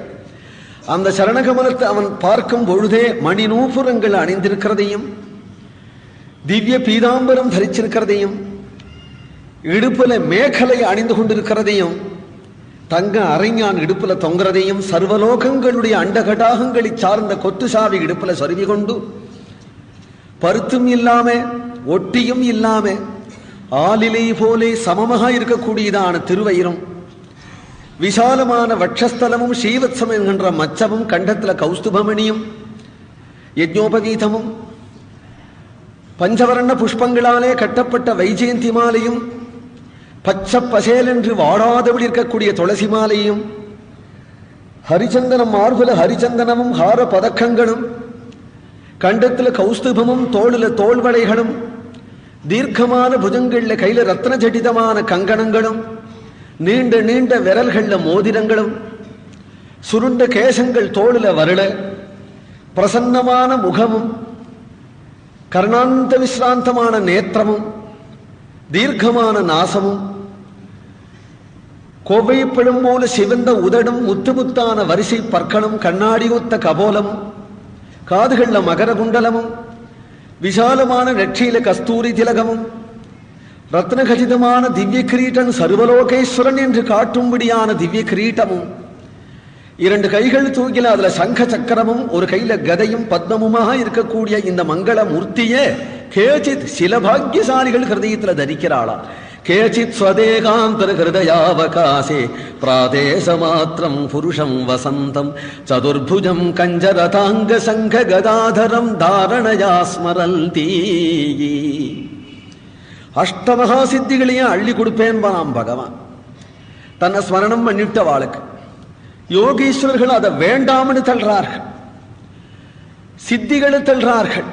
அந்த சரணகமலத்தை அவன் பார்க்கும் பொழுதே மணி நூபுரங்கள் அணிந்திருக்கிறதையும், திவ்ய பீதாம்பரம் தரிச்சிருக்கிறதையும், இடுப்புல மேகலை அணிந்து கொண்டிருக்கிறதையும், தங்க அரைஞான் இடுப்புல தொங்குறதையும், சர்வலோகங்களுடைய அண்டகடாகங்களை சார்ந்த கொத்து சாவி இடுப்புல சொருவி கொண்டு, பருத்தும் இல்லாம ஒட்டியும் இல்லாம ஆலிலை போலே சமமாக இருக்கக்கூடியதான திருவயிறும், விசாலமான வட்சஸ்தலமும், ஸ்ரீவத்சம் என்கின்ற மச்சமும், கண்டத்துல கௌஸ்துபமணியும், யஜ்ஞோபவீதமும், பஞ்சவர்ண புஷ்பங்களாலே கட்டப்பட்ட வைஜெயந்தி மாலையும், பச்சை பசேல் என்று வாடாதபடி இருக்கக்கூடிய துளசி மாலையும், ஹரிச்சந்தனம் மார்புல ஹரிச்சந்தனமும் ஹார பதக்கங்களும், கண்டத்துல கௌஸ்துபமும், தோளுல தோள்வளைகளும், தீர்க்கமான புஜங்கள்ல கையில ரத்ன ஜடிதமான கங்கணங்களும், நீண்ட நீண்ட விரல்கள்ல மோதிரங்களும், சுருண்ட கேசங்கள் தோளுல வருள, பிரசன்னமான முகமும், கர்ணாந்த விஸ்ராந்தமான நேத்திரமும், தீர்க்கமான நாசமும், கோவைப்பழும் போல சிவந்த உதடும், முத்து முத்தான வரிசை பற்களும், கண்ணாடி ஒத்த கபோலமும், காதுகள்ல மகர குண்டலமும், விசாலமான நெற்றியில கஸ்தூரி திலகமும், ரத்னகஜிதமான திவ்ய கிரீட்டன், சர்வலோகேஸ்வரன் என்று காட்டும்படியான திவ்ய கிரீட்டமும், 2 கைகள் தூக்கில அதுல சங்க சக்கரமும், ஒரு கையில கதையும் பத்மமுமாக இருக்கக்கூடிய இந்த மங்கள மூர்த்தியே கேச்சித் சில பாக்கியசாலிகள் ஹிருதயத்துல தரிக்கிறாளா. கேச்சித் ஸ்வதேகாந்தர ஹிருதயாவகாசே பிராதேச மாத்திரம் புருஷம் வசந்தம் சதுர்புஜம் கஞ்சரதாங்க சங்க கதாதரம் தாரணயா ஸ்மரந்தி. அஷ்டமகா சித்திகளையும் அள்ளி கொடுப்பேன்பான் பகவான். தன்னை ஸ்மரணம் பண்ணிட்ட வாளுக்கு யோகீஸ்வரர்கள் அதை வேண்டாம்னு தள்ளுறார்கள், சித்திகளை தள்ளுறார்கள்.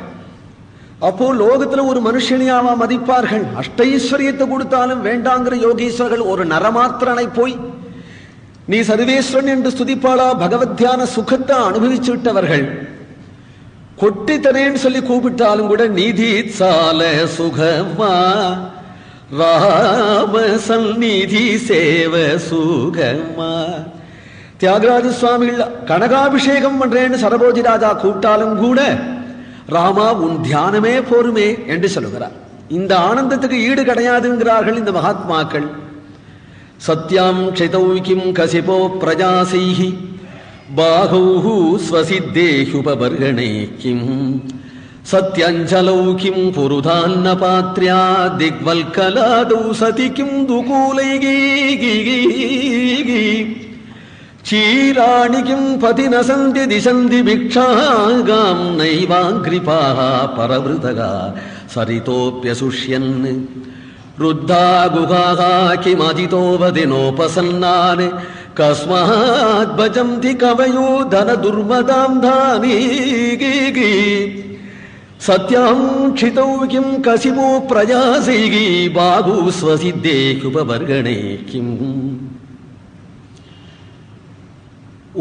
அப்போ லோகத்துல ஒரு மனுஷனியாவா மதிப்பார்கள்? அஷ்டைஸ்வரியத்தை கொடுத்தாலும் வேண்டாங்கிற யோகீஸ்வரர்கள் ஒரு நரமாத்திரனை போய் நீ சர்வேஸ்வரன் என்று ஸ்துதிப்பாளா? பகவத்யான சுகத்தை அனுபவிச்சு விட்டவர்கள் கொட்டி தரேன்னு சொல்லி கூப்பிட்டாலும் கூட நீதி சால சுகமா ராம சந்நிதி சேவ சுகமா. தியாகராஜ சுவாமிகள் கனகாபிஷேகம் பண்றேன்னு சரபோஜி ராஜா கூப்பிட்டாலும் கூட ராமா உன் தியானமே போருமே என்று சொல்லுகிறார். இந்த ஆனந்தத்துக்கு ஈடு கிடையாதுங்கிறார்கள் இந்த மகாத்மாக்கள். சத்யாம் க்ஷிதௌகிம் கசிபோ பிரஜாசைஹி பாகௌஹு ஸ்வசித்தேஹுபவர்கணே கிம் சத்யஞ்சலௌ கிம் புருதான்ன பாத்ர்யா திக்வல்கலாதௌ சதி கிம் துகூலைகி சீராணி கிம் பதிநசந்தி திசந்தி பிக்ஷாகாம் நைவாங்கிரிபாः பரவ்ருதகா சரிதோப்யசுஷ்யன் ருத்தா குகாः கிமதிதோவதினோபசன்னான் கஸ்மாத் பஜந்தி கவயோ தன துர்மதாம் தானி. சத்யாம் க்ஷிதௌ கிம் கசிமோ பிரயாசைகி பாகு ஸ்வசித்தேஹுபவர்கணே கிம்.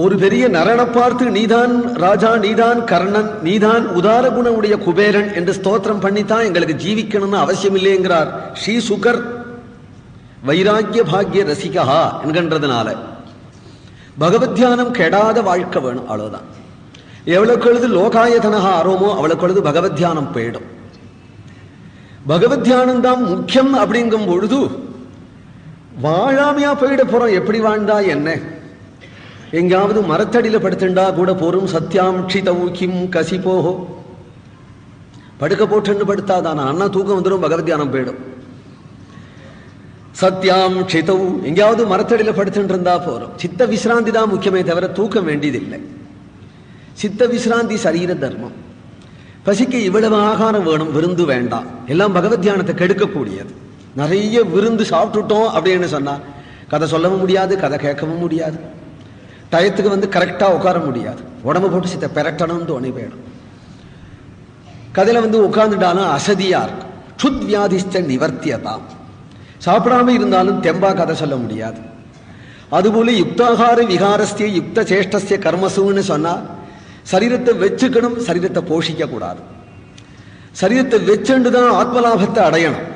ஒரு பெரிய நரனை பார்த்து நீதான் ராஜா, நீதான் கர்ணன், நீதான் உதார குணமுடைய குபேரன் என்று ஸ்தோத்திரம் பண்ணித்தான் எங்களுக்கு ஜீவிக்கணும்னு அவசியம் இல்லைங்கிறார் ஸ்ரீ சுகர். வைராக்கிய பாக்ய ரசிகா என்கின்றதுனால பகவத் தியானம் கெடாத வாழ்க்கை வேணும், அவ்வளவுதான். எவ்வளவுக்கு எழுது லோகாயதனகா ஆரோமோ அவ்வளவுக்கு எழுது பகவத் தியானம் போயிடும். பகவத் தியானம் தான் முக்கியம் அப்படிங்கும் பொழுது வாழாமையா போயிட போறோம். எப்படி வாழ்ந்தா என்ன? எங்காவது மரத்தடியில படுத்துண்டா கூட போரும். சத்யாம் க்ஷிதௌ கிம் கசிபோஹோ, படுக்க போட்டு படுத்தாதான் அண்ணா தூக்கம் வந்துடும், பகவத் தியானம் போயிடும். சத்யாம் க்ஷிதௌ எங்கேயாவது மரத்தடியில படுத்துட்டு இருந்தா போறோம். சித்த விசிராந்தி தான் முக்கியமே தவிர தூக்கம் வேண்டியதில்லை. சித்த விசிராந்தி சரீர தர்மம். பசிக்கு இவ்வளவு ஆகாரம் வேணும், விருந்து வேண்டாம். எல்லாம் பகவத் தியானத்தை கெடுக்கக்கூடியது. நிறைய விருந்து சாப்பிட்டுட்டோம் அப்படின்னு சொன்னா கதை சொல்லவும் முடியாது, கதை கேட்கவும் முடியாது, டயத்துக்கு வந்து கரெக்டா உட்கார முடியாது, உடம்பு போட்டு சித்த பெரட்டணும்னு தோணி போயிடும். கதையில வந்து உட்கார்ந்துட்டாலும் அசதியா இருக்கும். க்ஷுத் வியாதிஷ்ட நிவர்த்தியதாம். சாப்பிடாம இருந்தாலும் தெம்பா கதை சொல்ல முடியாது. அதுபோல யுக்தாகார விகாரஸ்திய யுக்த சேஷ்டஸ்திய கர்மசுன்னு சொன்னா சரீரத்தை வச்சுக்கணும், சரீரத்தை போஷிக்க கூடாது. சரீரத்தை வச்சுண்டுதான் ஆத்மலாபத்தை அடையணும்.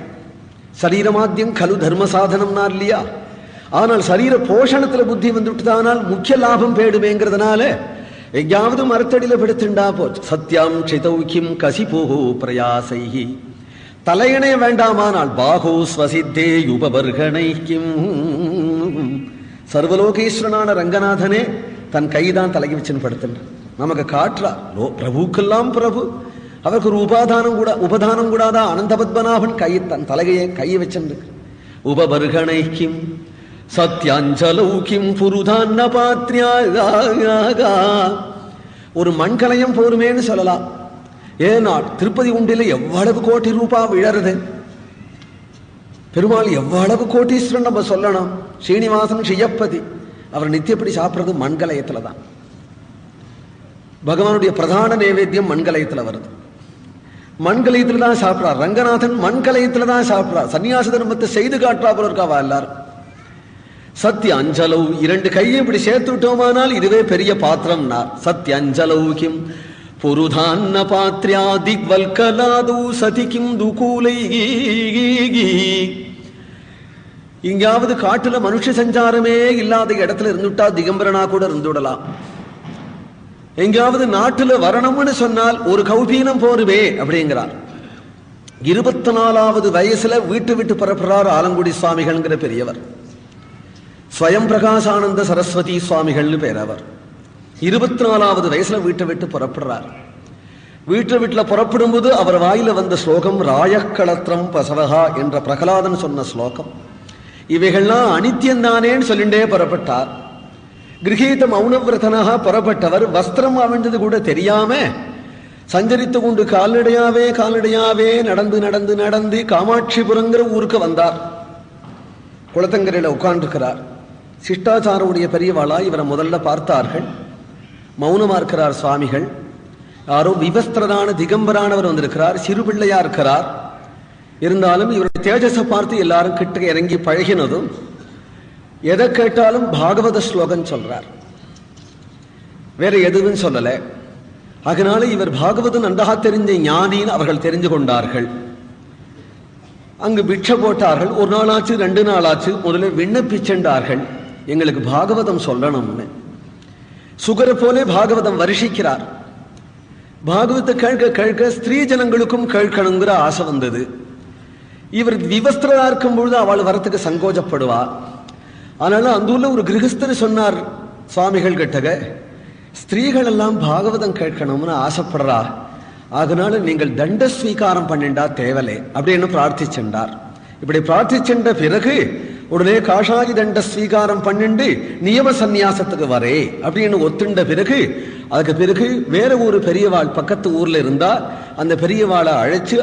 சரீரமாத்தியம் கலு தர்ம சாதனம்னா இல்லையா? ஆனால் சரீர போஷணத்துல புத்தி வந்துவிட்டுதானால் முக்கிய லாபம் போயிடுமேங்கிறதுனால எங்கேயாவது மரத்தடியில படுத்துண்டா போச்சு. சத்யாம் க்ஷிதௌ கிம் கசிபோஹோ பிரயாசைஹி. தலையணைய வேண்டாமானால் பாகோ ஸ்வசித்தே யுபவர்கணை கிம். சர்வலோகேஸ்வரனான ரங்கநாதனே தன் கைதான் தலையை வச்சுன்னு படுத்துட்டான். நமக்கு காட்டுறார் பிரபுக்கெல்லாம் பிரபு. அவருக்கு ஒரு உபதானம் கூடாதா? அனந்த பத்மநாபன் தன் தலையை கையை வச்சு உபவர்கணை கிம் சத்யாஞ்சலௌ கிம் புருதான்ன பாத்ர்யா. ஒரு மண்கலயம் போருமேன்னு சொல்லலாம். ஏன்னா திருப்பதி உண்டில எவ்வளவு கோடி ரூபாய் விழறது. பெருமாள் எவ்வளவு கோட்டீஸ்வரன் நம்ம சொல்லணும். ஸ்ரீனிவாசன் ஷியப்பதி அவர் நித்தியப்படி சாப்பிட்றது மண்கலயத்துல தான். பகவானுடைய பிரதான நைவேத்தியம் மண்கலயத்துல வருது. மண்கலயத்துல தான் சாப்பிட்றார் ரங்கநாதன். மண்கலயத்துல தான் சாப்பிட்றார். சன்னியாச தர்மத்தை செய்து காட்டுறா போல இருக்காவா எல்லாரும். சத்ய அஞ்சலௌ இரண்டு கையை இப்படி சேர்த்து விட்டோமானால் இதுவே பெரிய பாத்திரம்னா. சத்ய அஞ்சலௌ கிம் புருதான்ன பாத்ர்யா திக்வல்கலாதௌ சதி கிம் துகூலைகி. இங்காவது காட்டுல மனுஷ சஞ்சாரமே இல்லாத இடத்துல இருந்துட்டா திகம்பரனா கூட இருந்துவிடலாம். எங்காவது நாட்டுல வரணும்னு சொன்னால் ஒரு கௌபீனம் போருவே அப்படிங்கிறார். 24வது வயசுல வீட்டு விட்டு பரப்புறார் ஆலங்குடி சுவாமிகள்ங்கிற பெரியவர். ஸ்வயம் பிரகாசானந்த சரஸ்வதி சுவாமிகள்னு பேர் அவர். 24வது வயசுல வீட்டை விட்டு புறப்படுறார். வீட்டுல புறப்படும் போது அவர் வாயில வந்த ஸ்லோகம் ராயக்களத்திரம் பசவகா என்ற பிரகலாதன் சொன்ன ஸ்லோகம். இவைகள்லாம் அனித்தியந்தானேன்னு சொல்லிண்டே புறப்பட்டார். கிரகீத மௌனவிரதனாக புறப்பட்டவர் வஸ்திரம் அவிழ்ந்தது கூட தெரியாம சஞ்சரித்து கொண்டு கால்நடையாவே நடந்து நடந்து நடந்து காமாட்சிபுரங்கிற ஊருக்கு வந்தார். குளத்தங்கரையில உட்கார்ந்துருக்கிறார். சிஷ்டாச்சாரவுடைய பெரியவாளா இவரை முதல்ல பார்த்தார்கள். மௌனமா இருக்கிறார் சுவாமிகள். யாரோ விவஸ்திரனான திகம்பரானவர் வந்திருக்கிறார். சிறு பிள்ளையா இருக்கிறார். இருந்தாலும் இவருடைய தேஜஸை பார்த்து எல்லாரும் கிட்ட இறங்கி பழகினதும் எதை கேட்டாலும் பாகவத ஸ்லோகம் சொல்றார், வேற எதுவும் சொல்லல. அதனால இவர் பாகவதம் நன்றாக தெரிஞ்ச ஞானின்னு அவர்கள் தெரிஞ்சு கொண்டார்கள். அங்கு பிட்சை போட்டார்கள். ஒரு நாளாச்சு 2 நாளாச்சு. முதல்ல விண்ணப்பிச்சென்றார்கள், எங்களுக்கு பாகவதம் சொல்லணும்னு. சுகரை போலே பாகவதம் வருஷிக்கிறார். பாகவத்தை கேட்க கேட்க ஸ்திரீ ஜனங்களுக்கும் கேட்கணுங்கிற ஆசை வந்தது. இவர் விவஸ்திரா இருக்கும் பொழுது அவள் வரத்துக்கு சங்கோஜப்படுவா. அதனால அந்த ஊர்ல ஒரு கிரகஸ்தர் சொன்னார் சுவாமிகள் கிட்டக, ஸ்திரீகள் எல்லாம் பாகவதம் கேட்கணும்னு ஆசைப்படுறா, அதனால நீங்கள் தண்ட ஸ்வீகாரம் பண்ணிண்டா தேவலை அப்படின்னு பிரார்த்திச்சென்றார். இப்படி பிரார்த்திச்சென்ற பிறகு உடனே காஷாயி தண்ட ஸ்வீகாரம் பண்ணிண்டு நியம சந்நியாசத்துக்கு வரே அப்படின்னு ஒத்துண்ட பிறகு அதுக்கு பிறகு வேற ஒரு பெரியவாள் பக்கத்து ஊர்ல இருந்தா அந்த பெரியவாளை அழைச்சு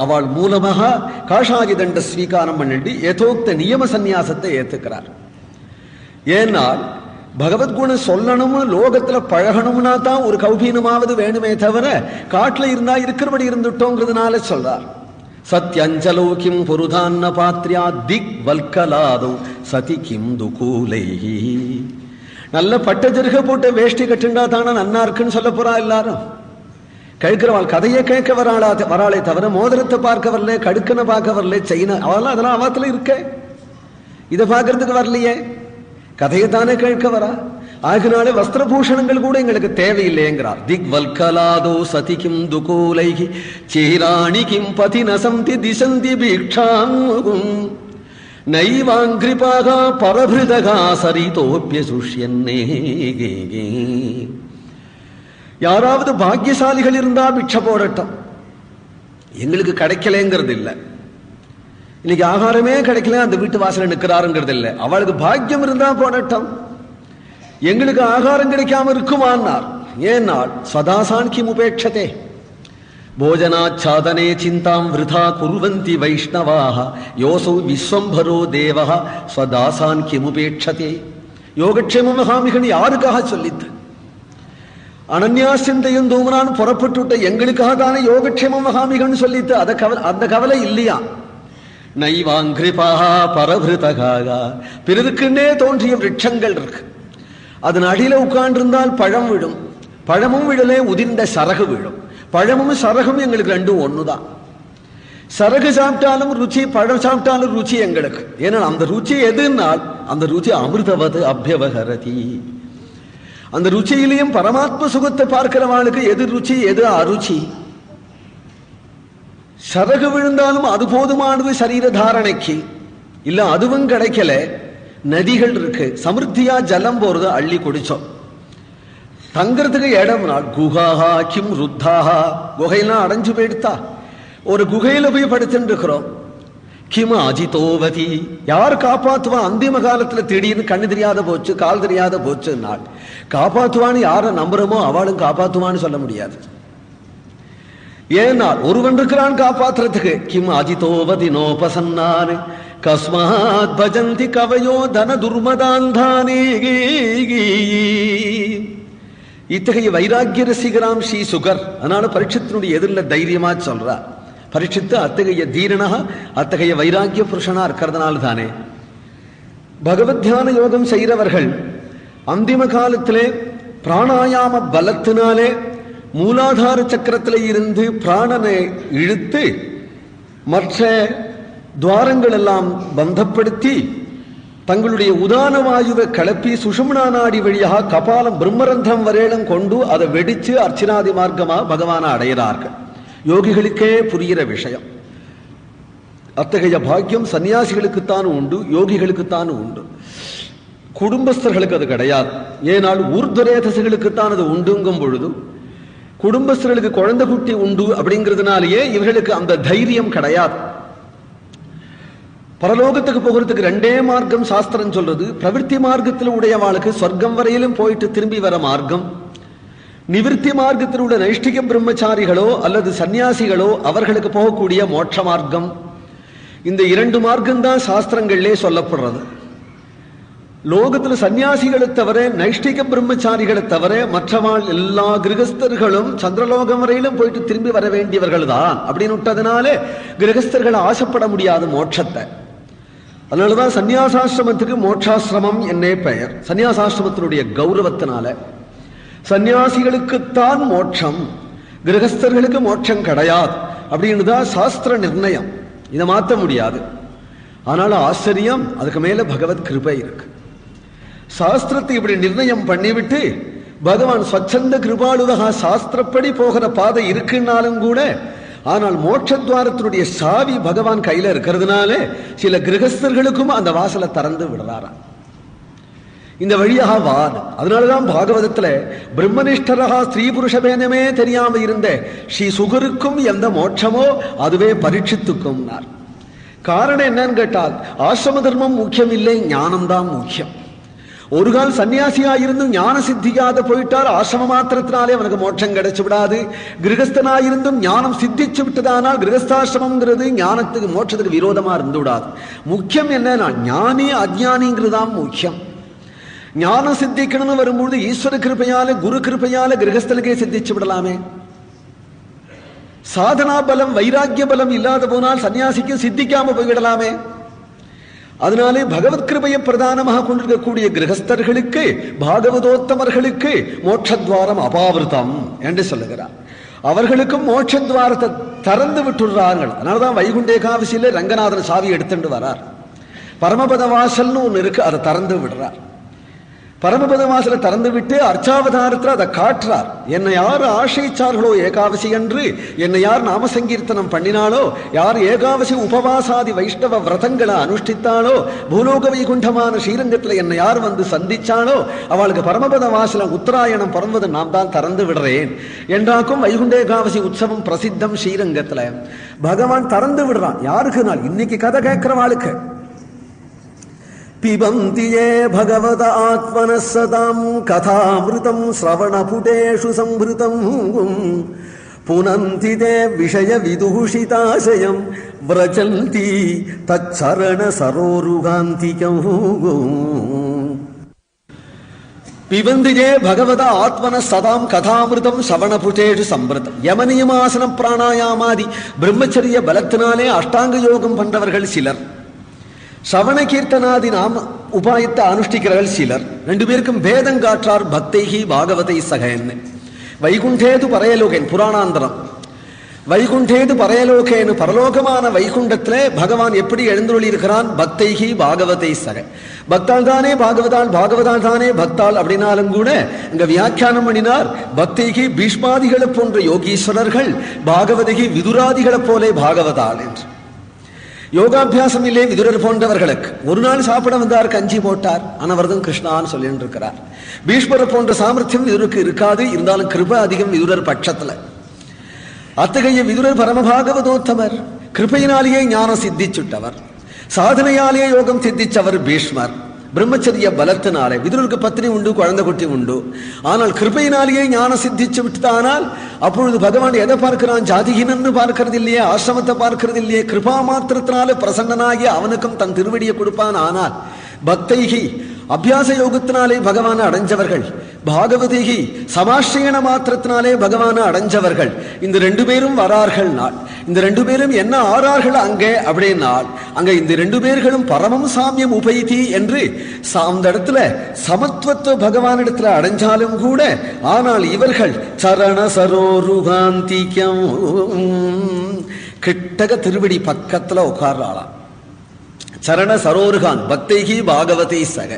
அவள் மூலமாக காஷாயி தண்ட ஸ்வீகாரம் பண்ணிட்டு யதோக்த நியம சந்நியாசத்தை ஏத்துக்கிறார். ஏன்னால் பகவத்குணம் சொல்லணும், லோகத்துல பழகணும்னா தான் ஒரு கௌபீனமாவது வேணுமே தவிர காட்டுல இருந்தா இருக்கிறபடி இருந்துட்டோங்கிறதுனால சொல்றார். சத்யஞ்சலோ கிம் புருதான்ன பாத்ரியா திக் வல்கலாதோ சதி கிம் துகூலை. நல்ல பட்டஜருக போட்டு வேஷ்டி கட்டுண்டா தானே நன்னா இருக்குன்னு சொல்ல போறா எல்லாரும். கேட்கிறவாள் கதையை கேட்க வராளே தவிர மோதிரத்தை பார்க்க வரல, கடுக்கனை பார்க்க வரல, செயின அவெல்லாம் அதெல்லாம் அவத்துல இருக்க, இதை பார்க்கறதுக்கு வரலையே, கதையை தானே கேட்க வரா. ஆகினாலே வஸ்திரபூஷணங்கள் கூட எங்களுக்கு தேவையில்லைங்கிறார். திக் வல்கலாதோ சதி கிம் துகூலைகி சீராணி கிம் பதி நசந்தி திசந்தி பீக்ஷாங்கும் நைவாங்கிரிபாக பரபிருதகா சரிதோப்பிய சுஷ்யன்னே. யாராவது பாக்கியசாலிகள் இருந்தா பிட்சை போடட்டும், எங்களுக்கு கிடைக்கலங்கிறது இல்லை. இன்னைக்கு ஆகாரமே கிடைக்கல, அந்த வீட்டு வாசல நிற்கிறாருங்கிறது இல்லை. அவளுக்கு பாக்கியம் இருந்தா போடட்டும், எங்களுக்கு ஆகாரம் கிடைக்காம இருக்குமான்னார். ஏன்னால் சதாசான் கிம் உபேட்சதே போஜனாச்சாதனே சிந்தாம் விருதா குர்வந்தி வைஷ்ணவாஹ யோசௌ விஸ்வம்பரோ தேவஹ ஸ்வதாசான் கிம் உபேட்சதே. யோகக்ஷேம மகாமிகன் யாருக்காக சொல்லித்து? அனன்யா சிந்தையும் தூமரான் புறப்பட்டுவிட்ட எங்களுக்காக தானே யோகக்ஷேம மகாமிகன் சொல்லித்து. அந்த கவலை இல்லையா? நைவாங்கிரிபாகா பரபிருதகாகா, பிறருக்குன்னே தோன்றிய விருட்சங்கள் இருக்கு, அதன் அடியில உட்கார்ந்திருந்தால் பழம் விடும், பழமும் விடலே உதிர்ந்த சரகு விழும். பழமும் சரகும் எங்களுக்கு ரெண்டும் ஒண்ணுதான். சரகு சாப்பிட்டாலும் ருச்சி, பழம் சாப்பிட்டாலும் ருச்சி எங்களுக்கு. ஏன்னா அந்த ருச்சி எதுனால் அந்த ருச்சி அமிர்தவது அபியவகரதி. அந்த ருச்சியிலையும் பரமாத்ம சுகத்தை பார்க்கிறவாளுக்கு எது ருச்சி எது அருச்சி. சரகு விழுந்தாலும் அது போதுமானது சரீர தாரணைக்கு. இல்ல அதுவும் கிடைக்கல, நதிகள் இருக்கு, சமிருத்தியா ஜலம் போறது, அள்ளி குடிச்சோம். தங்கறதுக்கு இடம் நாள் குஹாஹா கிம் ருத்தாஹா, குகையெல்லாம் அடைஞ்சு போயிடுத்தா. ஒரு குகையில போய் படுத்துட்டு இருக்கிறோம். கிம் அஜிதோவதி, யார் காப்பாத்துவா? அந்திம காலத்துல திடீர்னு கண்ணு தெரியாத போச்சு, கால் தெரியாத போச்சு நாள் காப்பாத்துவான்னு யாரை நம்புறோமோ அவளும் காப்பாத்துவான்னு சொல்ல முடியாது. ஏனால் ஒருவன் இருக்கிறான் காப்பாற்றுறதுக்கு. கிம் அஜிதோவதி நோபசன்னானு கஸ்மாத் பஜந்தி கவயோ தன துர்மதாந்தானே. இத்தகைய வைராக்கிய ரசிகராம் ஸ்ரீ சுகர். அதனால பரீட்சித்தினுடைய எதிரில் தைரியமா சொல்றா. பரீட்சித்து அத்தகைய தீரனாக அத்தகைய வைராக்கிய புருஷனா இருக்கிறதுனால தானே பகவத் தியான யோகம் செய்கிறவர்கள் அந்திம காலத்திலே பிராணாயாம பலத்தினாலே மூலாதார சக்கரத்தில் இருந்து பிராணனை இழுத்து மற்ற துவாரங்கள் எல்லாம் பந்தப்படுத்தி தங்களுடைய உதான வாயுவை கலப்பி சுஷும்னா நாடி வழியாக கபாலம் பிரம்மரந்தம் வரையிலும் கொண்டு அதை வெடிச்சு அர்ச்சனாதி மார்க்கமா பகவானை அடைகிறார்கள். யோகிகளுக்கே புரிகிற விஷயம். அத்தகைய பாக்கியம் சன்னியாசிகளுக்குத்தான் உண்டு, யோகிகளுக்குத்தான் உண்டு. குடும்பஸ்தர்களுக்கு அது கிடையாது. ஏனால் ஊர்துரேதசுகளுக்குத்தான் அது உண்டுங்கும் பொழுது குடும்பஸ்தர்களுக்கு குழந்தை குட்டி உண்டு அப்படிங்கிறதுனாலேயே இவர்களுக்கு அந்த தைரியம் கிடையாது. பரலோகத்துக்கு போகிறதுக்கு ரெண்டே மார்க்கம் சாஸ்திரம் சொல்றது. பிரவிற்த்தி மார்க்கத்தில் உடையவாளுக்கு சொர்க்கம் வரையிலும் போயிட்டு திரும்பி வர மார்க்கம், நிவிற்த்தி மார்க்கத்தில் உள்ள நைஷ்டிக பிரம்மச்சாரிகளோ அல்லது சன்னியாசிகளோ அவர்களுக்கு போகக்கூடிய மோட்ச மார்க்கம். இந்த இரண்டு மார்க்கம் தான் சாஸ்திரங்களிலே சொல்லப்படுறது. லோகத்தில் சன்னியாசிகளை தவிர நைஷ்டிக பிரம்மச்சாரிகளை தவிர மற்றவாள் எல்லா கிரகஸ்தர்களும் சந்திரலோகம் வரையிலும் போயிட்டு திரும்பி வர வேண்டியவர்கள் தான் அப்படின்னு விட்டதுனால கிரகஸ்தர்கள் ஆசைப்பட முடியாத மோட்சத்தை. அதனாலதான் சன்னியாசாசிரமத்துக்கு மோட்சாசிரமம் என்னே பெயர். சன்னியாசாசிரமத்தினுடைய கௌரவத்தினால சன்னியாசிகளுக்குத்தான் மோட்சம், கிரகஸ்தர்களுக்கு மோட்சம் கிடையாது அப்படின்னு தான் சாஸ்திர நிர்ணயம். இதை மாற்ற முடியாது. ஆனால் ஆச்சரியம், அதுக்கு மேல பகவத் கிருபை இருக்கு. சாஸ்திரத்தை இப்படி நிர்ணயம் பண்ணிவிட்டு பகவான் ஸ்வச்சந்த கிருபாளுவகா சாஸ்திரப்படி போகிற பாதை இருக்குன்னாலும் கூட, ஆனால் மோட்சத்வாரத்தினுடைய சாவி பகவான் கையில இருக்கிறதுனால சில கிரகஸ்தர்களுக்கும் அந்த வாசலை திறந்து விடுறாராம். இந்த வழியாக வான். அதனாலதான் பாகவதத்துல பிரம்மனிஷ்டரகா ஸ்திரீ புருஷ பேதமே தெரியாம இருந்த ஸ்ரீ சுகருக்கும் எந்த மோட்சமோ அதுவே பரீட்சித்துக்கும். காரணம் என்னன்னு கேட்டால் ஆசிரம தர்மம் முக்கியம் இல்லை, ஞானம்தான் முக்கியம். ஒரு கால் சன்னியாசியா இருந்தும் ஞான சித்திக்காத போயிட்டால் ஆசிரம மாத்திரத்தினாலே அவனுக்கு மோட்சம் கிடைச்சு விடாது. கிரகஸ்தனாயிருந்தும் ஞானம் சித்திச்சு விட்டதானால் கிரகஸ்தாசிரமங்கிறது ஞானத்துக்கு மோட்சத்துக்கு விரோதமா இருந்து விடாது. முக்கியம் என்னன்னா ஞானி அஜ்ஞானிங்கிறதுதான் முக்கியம். ஞானம் சித்திக்கணும்னு வரும்பொழுது ஈஸ்வர கிருப்பையால குரு கிருப்பையால கிரகஸ்தனுக்கே சித்திச்சு விடலாமே. சாதனா பலம் வைராக்கிய பலம் இல்லாத போனால் சன்னியாசிக்கு சித்திக்காம போய்விடலாமே. அதனாலே பகவத் கிருபையை பிரதானமாக கொண்டிருக்கக்கூடிய கிரகஸ்தர்களுக்கு பாகவதோத்தமர்களுக்கு மோட்சத்வாரம் அபாவிருத்தம் என்று சொல்லுகிறார். அவர்களுக்கும் மோட்சத்வாரத்தை திறந்து விட்டுறார்கள். அதனாலதான் வைகுண்ட ஏகாதசியில ரங்கநாதன் சாவி எடுத்துட்டு வரார். பரமபத வாசல்னு ஒண்ணு இருக்கு, அதை திறந்து விடுறார். பரமபத வாசலை திறந்து விட்டு அர்ச்சாவதாரத்தில் அதை காட்டுறார். என்னை யார் ஆசைச்சார்களோ ஏகாவசி என்று, என்னை யார் நாம சங்கீர்த்தனம் பண்ணினாலோ, யார் ஏகாவசி உபவாசாதி வைஷ்ணவ விரதங்களை அனுஷ்டித்தாலோ, பூலோக வைகுண்டமான ஸ்ரீரங்கத்தில் என்னை யார் வந்து சந்திச்சாலோ அவளுக்கு பரமபத வாசல உத்தராயணம் பிறந்தது நான் தான் திறந்து விடுறேன் என்றாக்கும் வைகுண்ட ஏகாவசி உற்சவம் பிரசித்தம் ஸ்ரீரங்கத்துல. பகவான் திறந்து விடுறான். யாருக்கு? நான் இன்னைக்கு கதை கேட்கிறவாளுக்கு. பிபந்தி யே பகவத ஆத்மனः சதாம் கதாமிருதம் ஸ்ரவணபுடேஷு சம்பிருதம் புனந்தி தே விஷய விதூஷிதாசயம் வ்ரஜந்தி தச்சரண சரோருகாந்திகம். பிபந்தி யே பகவத ஆத்மனः சதாம் கதாமிருதம் ஸ்ரவணபுடேஷு சம்பிருதம். யமனியமாசன பிராணாயாமாதி பிரம்மச்சரிய பலத்தினாலே அஷ்டாங்க யோகம் பண்றவர்கள் சிலர், சவண கீர்த்தனாதி நாம உபாயத்தை அனுஷ்டிக்கிறவர்கள் சிலர். ரெண்டு பேருக்கும் பேதம் காற்றார் பக்தைகி பாகவதை சகன்னு. வைகுண்டேது பரையலோகேன் புராணாந்தரம். வைகுண்டேது பரையலோகேனு பரலோகமான வைகுண்டத்திலே பகவான் எப்படி எழுந்தருளி இருக்கிறான்? பக்தைகி பாகவதை சக. பக்தால் தானே பாகவதால், பாகவதால் தானே பக்தால் அப்படின்னாலும் கூட இங்க வியாக்கியானம் பண்ணினார். பக்தைகி பீஷ்மாதிகளை போன்ற யோகீஸ்வரர்கள், பாகவதகி விதுராதிகளை போலே பாகவதால் என்று. யோகாபியாசம் இல்லே விதுரர் போன்றவர்களுக்கு ஒரு நாள் சாப்பிட வந்தார், கஞ்சி போட்டார், அனவரதம் கிருஷ்ணான்னு சொல்லிட்டு இருக்கிறார். பீஷ்மரை போன்ற சாமர்த்தியம் விதுருக்கு இருக்காது, இருந்தாலும் கிருபை அதிகம் விதுரர் பட்சத்துல. அத்தகைய விதுரர் பரமபாகவதோத்தமர், கிருபையினாலேயே ஞானம் சித்திச்சுட்டவர், சாதனையாலேயே யோகம் சித்திச்சவர் பீஷ்மர். பிரம்மச்சரிய பலத்தினாலே விதுரருக்கு பத்னி உண்டு, குழந்தை குட்டி உண்டு. ஆனால் கிருபையினாலேயே ஞானம் சித்திச்சு விட்டுதானால் அப்பொழுது பகவான் எதை பார்க்கிறான்? ஜாதிகினன்னு பார்க்கறது இல்லையே, ஆசிரமத்தை பார்க்கறது இல்லையே, கிருபா மாத்திரத்தினாலே பிரசன்னனாகி அவனுக்கும் தன் திருவடியை கொடுப்பான். ஆனால் பக்தைகி அபியாச யோகத்தினாலே பகவானை அடைஞ்சவர்கள், பாகவதிகி சமாஸ்ரயண மாத்திரத்தினாலே பகவானை அடைஞ்சவர்கள், இந்த ரெண்டு பேரும் வரார்கள் நாள். இந்த ரெண்டு பேரும் என்ன ஆறார்கள் அங்கே அப்படின்னால், அங்க இந்த ரெண்டு பேர்களும் பரமம் சாமியம் உபைதி என்று அந்த இடத்துல சமத்துவத்துவ பகவானிடத்துல அடைஞ்சாலும் கூட, ஆனால் இவர்கள் சரண சரோருகாந்திகம் கிட்டக திருவடி பக்கத்துல உட்கார்றாளாம். சரண சரோருகான் பக்தைகி பாகவதி சக.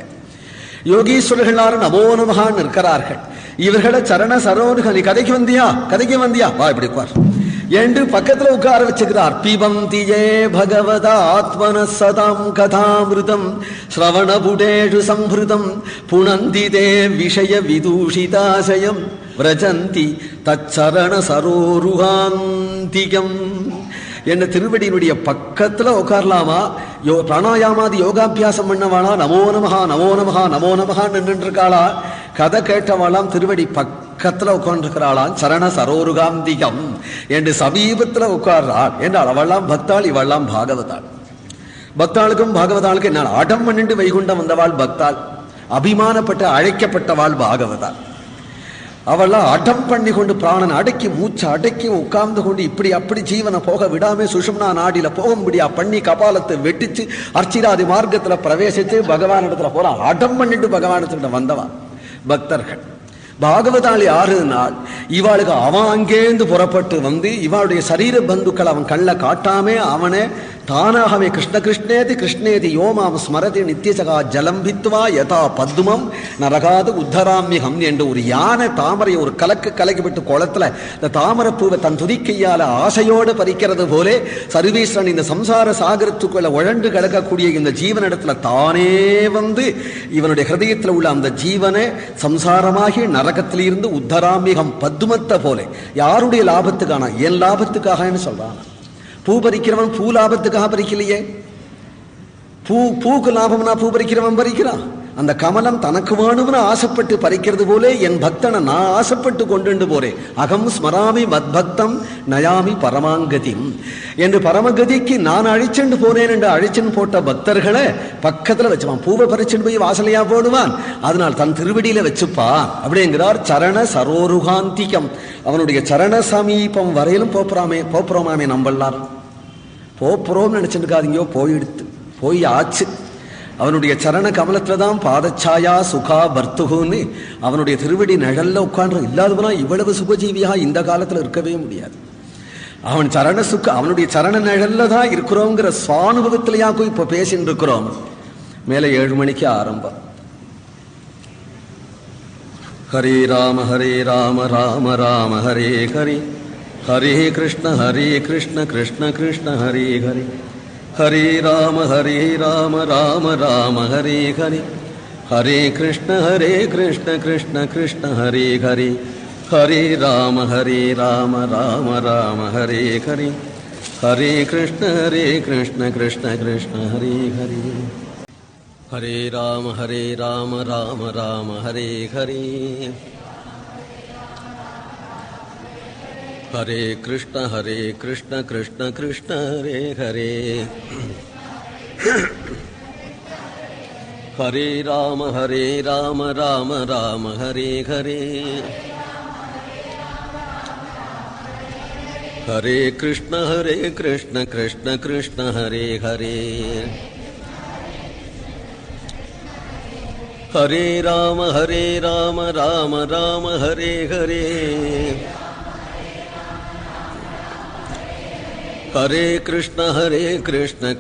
யோகீஸ்வரர்களாரும் நமோ நமகான் இருக்கிறார்கள். இவர்களை சரண சரோருகான், நீ கதைக்கு வந்தியா, கதைக்கு வந்தியா, வா இப்படி உட்கார் என்று பக்கத்துல உட்கார வச்சுக்கிறார். பிபந்தி யே பகவத ஆத்மனः சதாம் கதாமிருதம் ஸ்ரவணபுடேஷு சம்பிருதம் புனந்தி தே விஷய விதூஷிதாசயம் விரஜந்தி தச்சரண சரோருகாந்திகம். என்ன திருவடியினுடைய பக்கத்துல உட்காரலாமா? பிராணாயாமாதி யோகாபியாசம் பண்ணவாளா நமோ நமஹா நமோ நமஹா நமோ நமஹா நின்று இருக்காளா? கதை கேட்டவாளாம் திருவடி பக்கத்துல உட்கார்ந்துருக்கிறாளாம். சரண சரோருகாந்திகம் என்று சமீபத்துல உட்கார்றாள் என்றாள். அவள்லாம் பக்தாள், இவள்லாம் பாகவதாள். பக்தாளுக்கும் பாகவதாளுக்கும் என்ன அடம் பண்ணிட்டு வைகுண்டம் வந்தவாள் பக்தாள், அபிமானப்பட்டு அழைக்கப்பட்டவாள் பாகவதாள். அவள்லாம் அடம் பண்ணி கொண்டு பிராணன் அடக்கி மூச்சை அடக்கி உட்கார்ந்து கொண்டு இப்படி அப்படி ஜீவனை போக விடாம சுஷும்னா நாடியில போக முடியா பண்ணி கபாலத்தை வெட்டிச்சு அர்ச்சிராதி மார்க்கத்துல பிரவேசிச்சு பகவான் இடத்துல போல அடம் பண்ணிட்டு பகவானத்துல வந்தவா பக்தர்கள். பாகவதாளி 6 நாள் இவாளுக்கு அவன் அங்கேந்து புறப்பட்டு வந்து இவாளுடைய சரீர பந்துக்கள் அவன் கண்ண காட்டாமே அவனே தானாகவே கிருஷ்ண கிருஷ்ணேதி கிருஷ்ணேதி யோமாம் ஸ்மரதி நித்தியசகா ஜலம்பித்வா யதா பத்மம் நரகாது உத்தராமியம் என்று ஒரு யானை தாமரையை ஒரு கலக்கி விட்டு குளத்துல இந்த தாமரை பூவை தன் துதிக்கையால ஆசையோடு பறிக்கிறது போலே சர்வீஸ்வரன் இந்த சம்சார சாகரத்துக்குள்ள உழண்டு கிடக்கக்கூடிய இந்த ஜீவனிடத்துல தானே வந்து இவனுடைய ஹிருதயத்தில் உள்ள அந்த ஜீவனை சம்சாரமாகி நரகத்திலிருந்து உத்தராமிகம் பத்மத்தை போலே யாருடைய லாபத்துக்கான என் லாபத்துக்காகன்னு சொல்றான். பூ பறிக்கிறவன் பூ லாபத்துக்காக பறிக்கலையே. பூக்கு லாபம்னா பூ பறிக்கிறவன் பறிக்கிறான். அந்த கமலம் தனக்கு வேணும்னு ஆசைப்பட்டு பறிக்கிறது போலே என் பக்தனை நான் ஆசைப்பட்டு கொண்டு போறேன். அகம் ஸ்மராமி மத்பக்தம் நயாமி பரமாங்கதி என்று பரமகதிக்கு நான் அழிச்சுண்டு போனேன் என்று அழிச்சுன்னு போட்ட பக்தர்களை பக்கத்துல வச்சுப்பான். பூவை பறிச்சுட்டு போய் வாசலையா போடுவான், அதனால் தன் திருவடியில வச்சுப்பான் அப்படிங்கிறார். சரண சரோருகாந்திகம், அவனுடைய சரண சமீபம் வரையிலும் போப்புறோமாமே நம்பலாம். போப்புறோம் நினைச்சுருக்காதீங்கோ, போய் ஆச்சு. அவனுடைய சரண கமலத்துல தான் பாதச்சாயா சுகா பர்த்துகுன்னு அவனுடைய திருவடி நிழல்ல உட்கார்ந்து இல்லாதவனா இவ்வளவு சுகஜீவியா இந்த காலத்துல இருக்கவே முடியாது. அவன் சரண அவனுடைய சரண நிழல்ல தான் இருக்கிறோங்கிற சுவானுபவத்திலேயாக்கும் இப்ப பேசிட்டு இருக்கிறோம். மேல 7 மணிக்கு ஆரம்பம். ஹரே ராம ராம ராம ஹரே ஹரி ஹரே கிருஷ்ண கிருஷ்ண கிருஷ்ண ஹரே ஹரி ஹரே ராம ராம ராம ஹரே ஹரி ஹரே கிருஷ்ண கிருஷ்ண கிருஷ்ண ஹரே ஹரி ஹரே ராம ராம ராம ஹரே ஹரி ஹரே கிருஷ்ண கிருஷ்ண கிருஷ்ண ஹரே ஹரி ஹரே ராம ராம ராம ஹரே ஹரி ஹரே கிருஷ்ண கிருஷ்ண கிருஷ்ண ஹரே ஹரே ஹரே ராம ராம ராம ஹரே ஹரே ஹரே கிருஷ்ண கிருஷ்ண கிருஷ்ண ஹரே ஹரே ஹரே ராம ராம ராம ஹரே ஹரே ஹரே கிருஷ்ண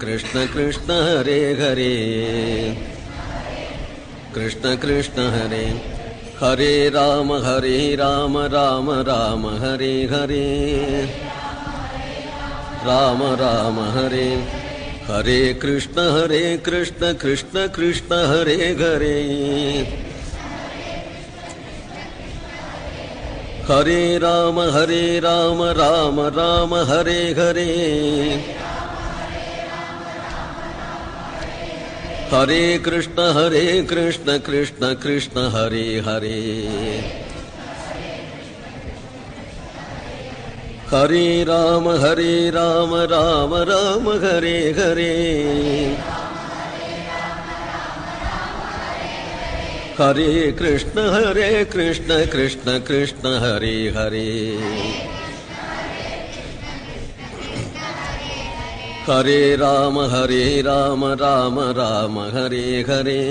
கிருஷ்ண கிருஷ்ண ஹரே ஹரே கிருஷ்ண கிருஷ்ண ஹரே ஹரே ராம ராம ராம ஹரே ஹரே ராம ராம ஹரே ஹரே கிருஷ்ண கிருஷ்ண கிருஷ்ண ஹரே ஹரே ஹரே ராம ராம ராம ஹரே ஹரே ஹரே கிருஷ்ண கிருஷ்ண கிருஷ்ண ஹரே ஹரே ஹரே ராம ராம ராம ஹரே ஹரே ஹரே கிருஷ்ண கிருஷ்ண கிருஷ்ண ஹரே ஹரே ஹரே ராம ராம ராம ஹரே ஹரே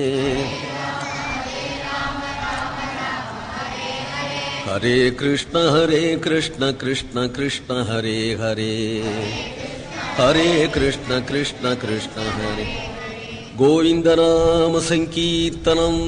ஹரே கிருஷ்ண கிருஷ்ண கிருஷ்ண ஹரே ஹரே ஹரே கிருஷ்ண கிருஷ்ண ஹரே கோவிந்த நாம சங்கீர்த்தனம்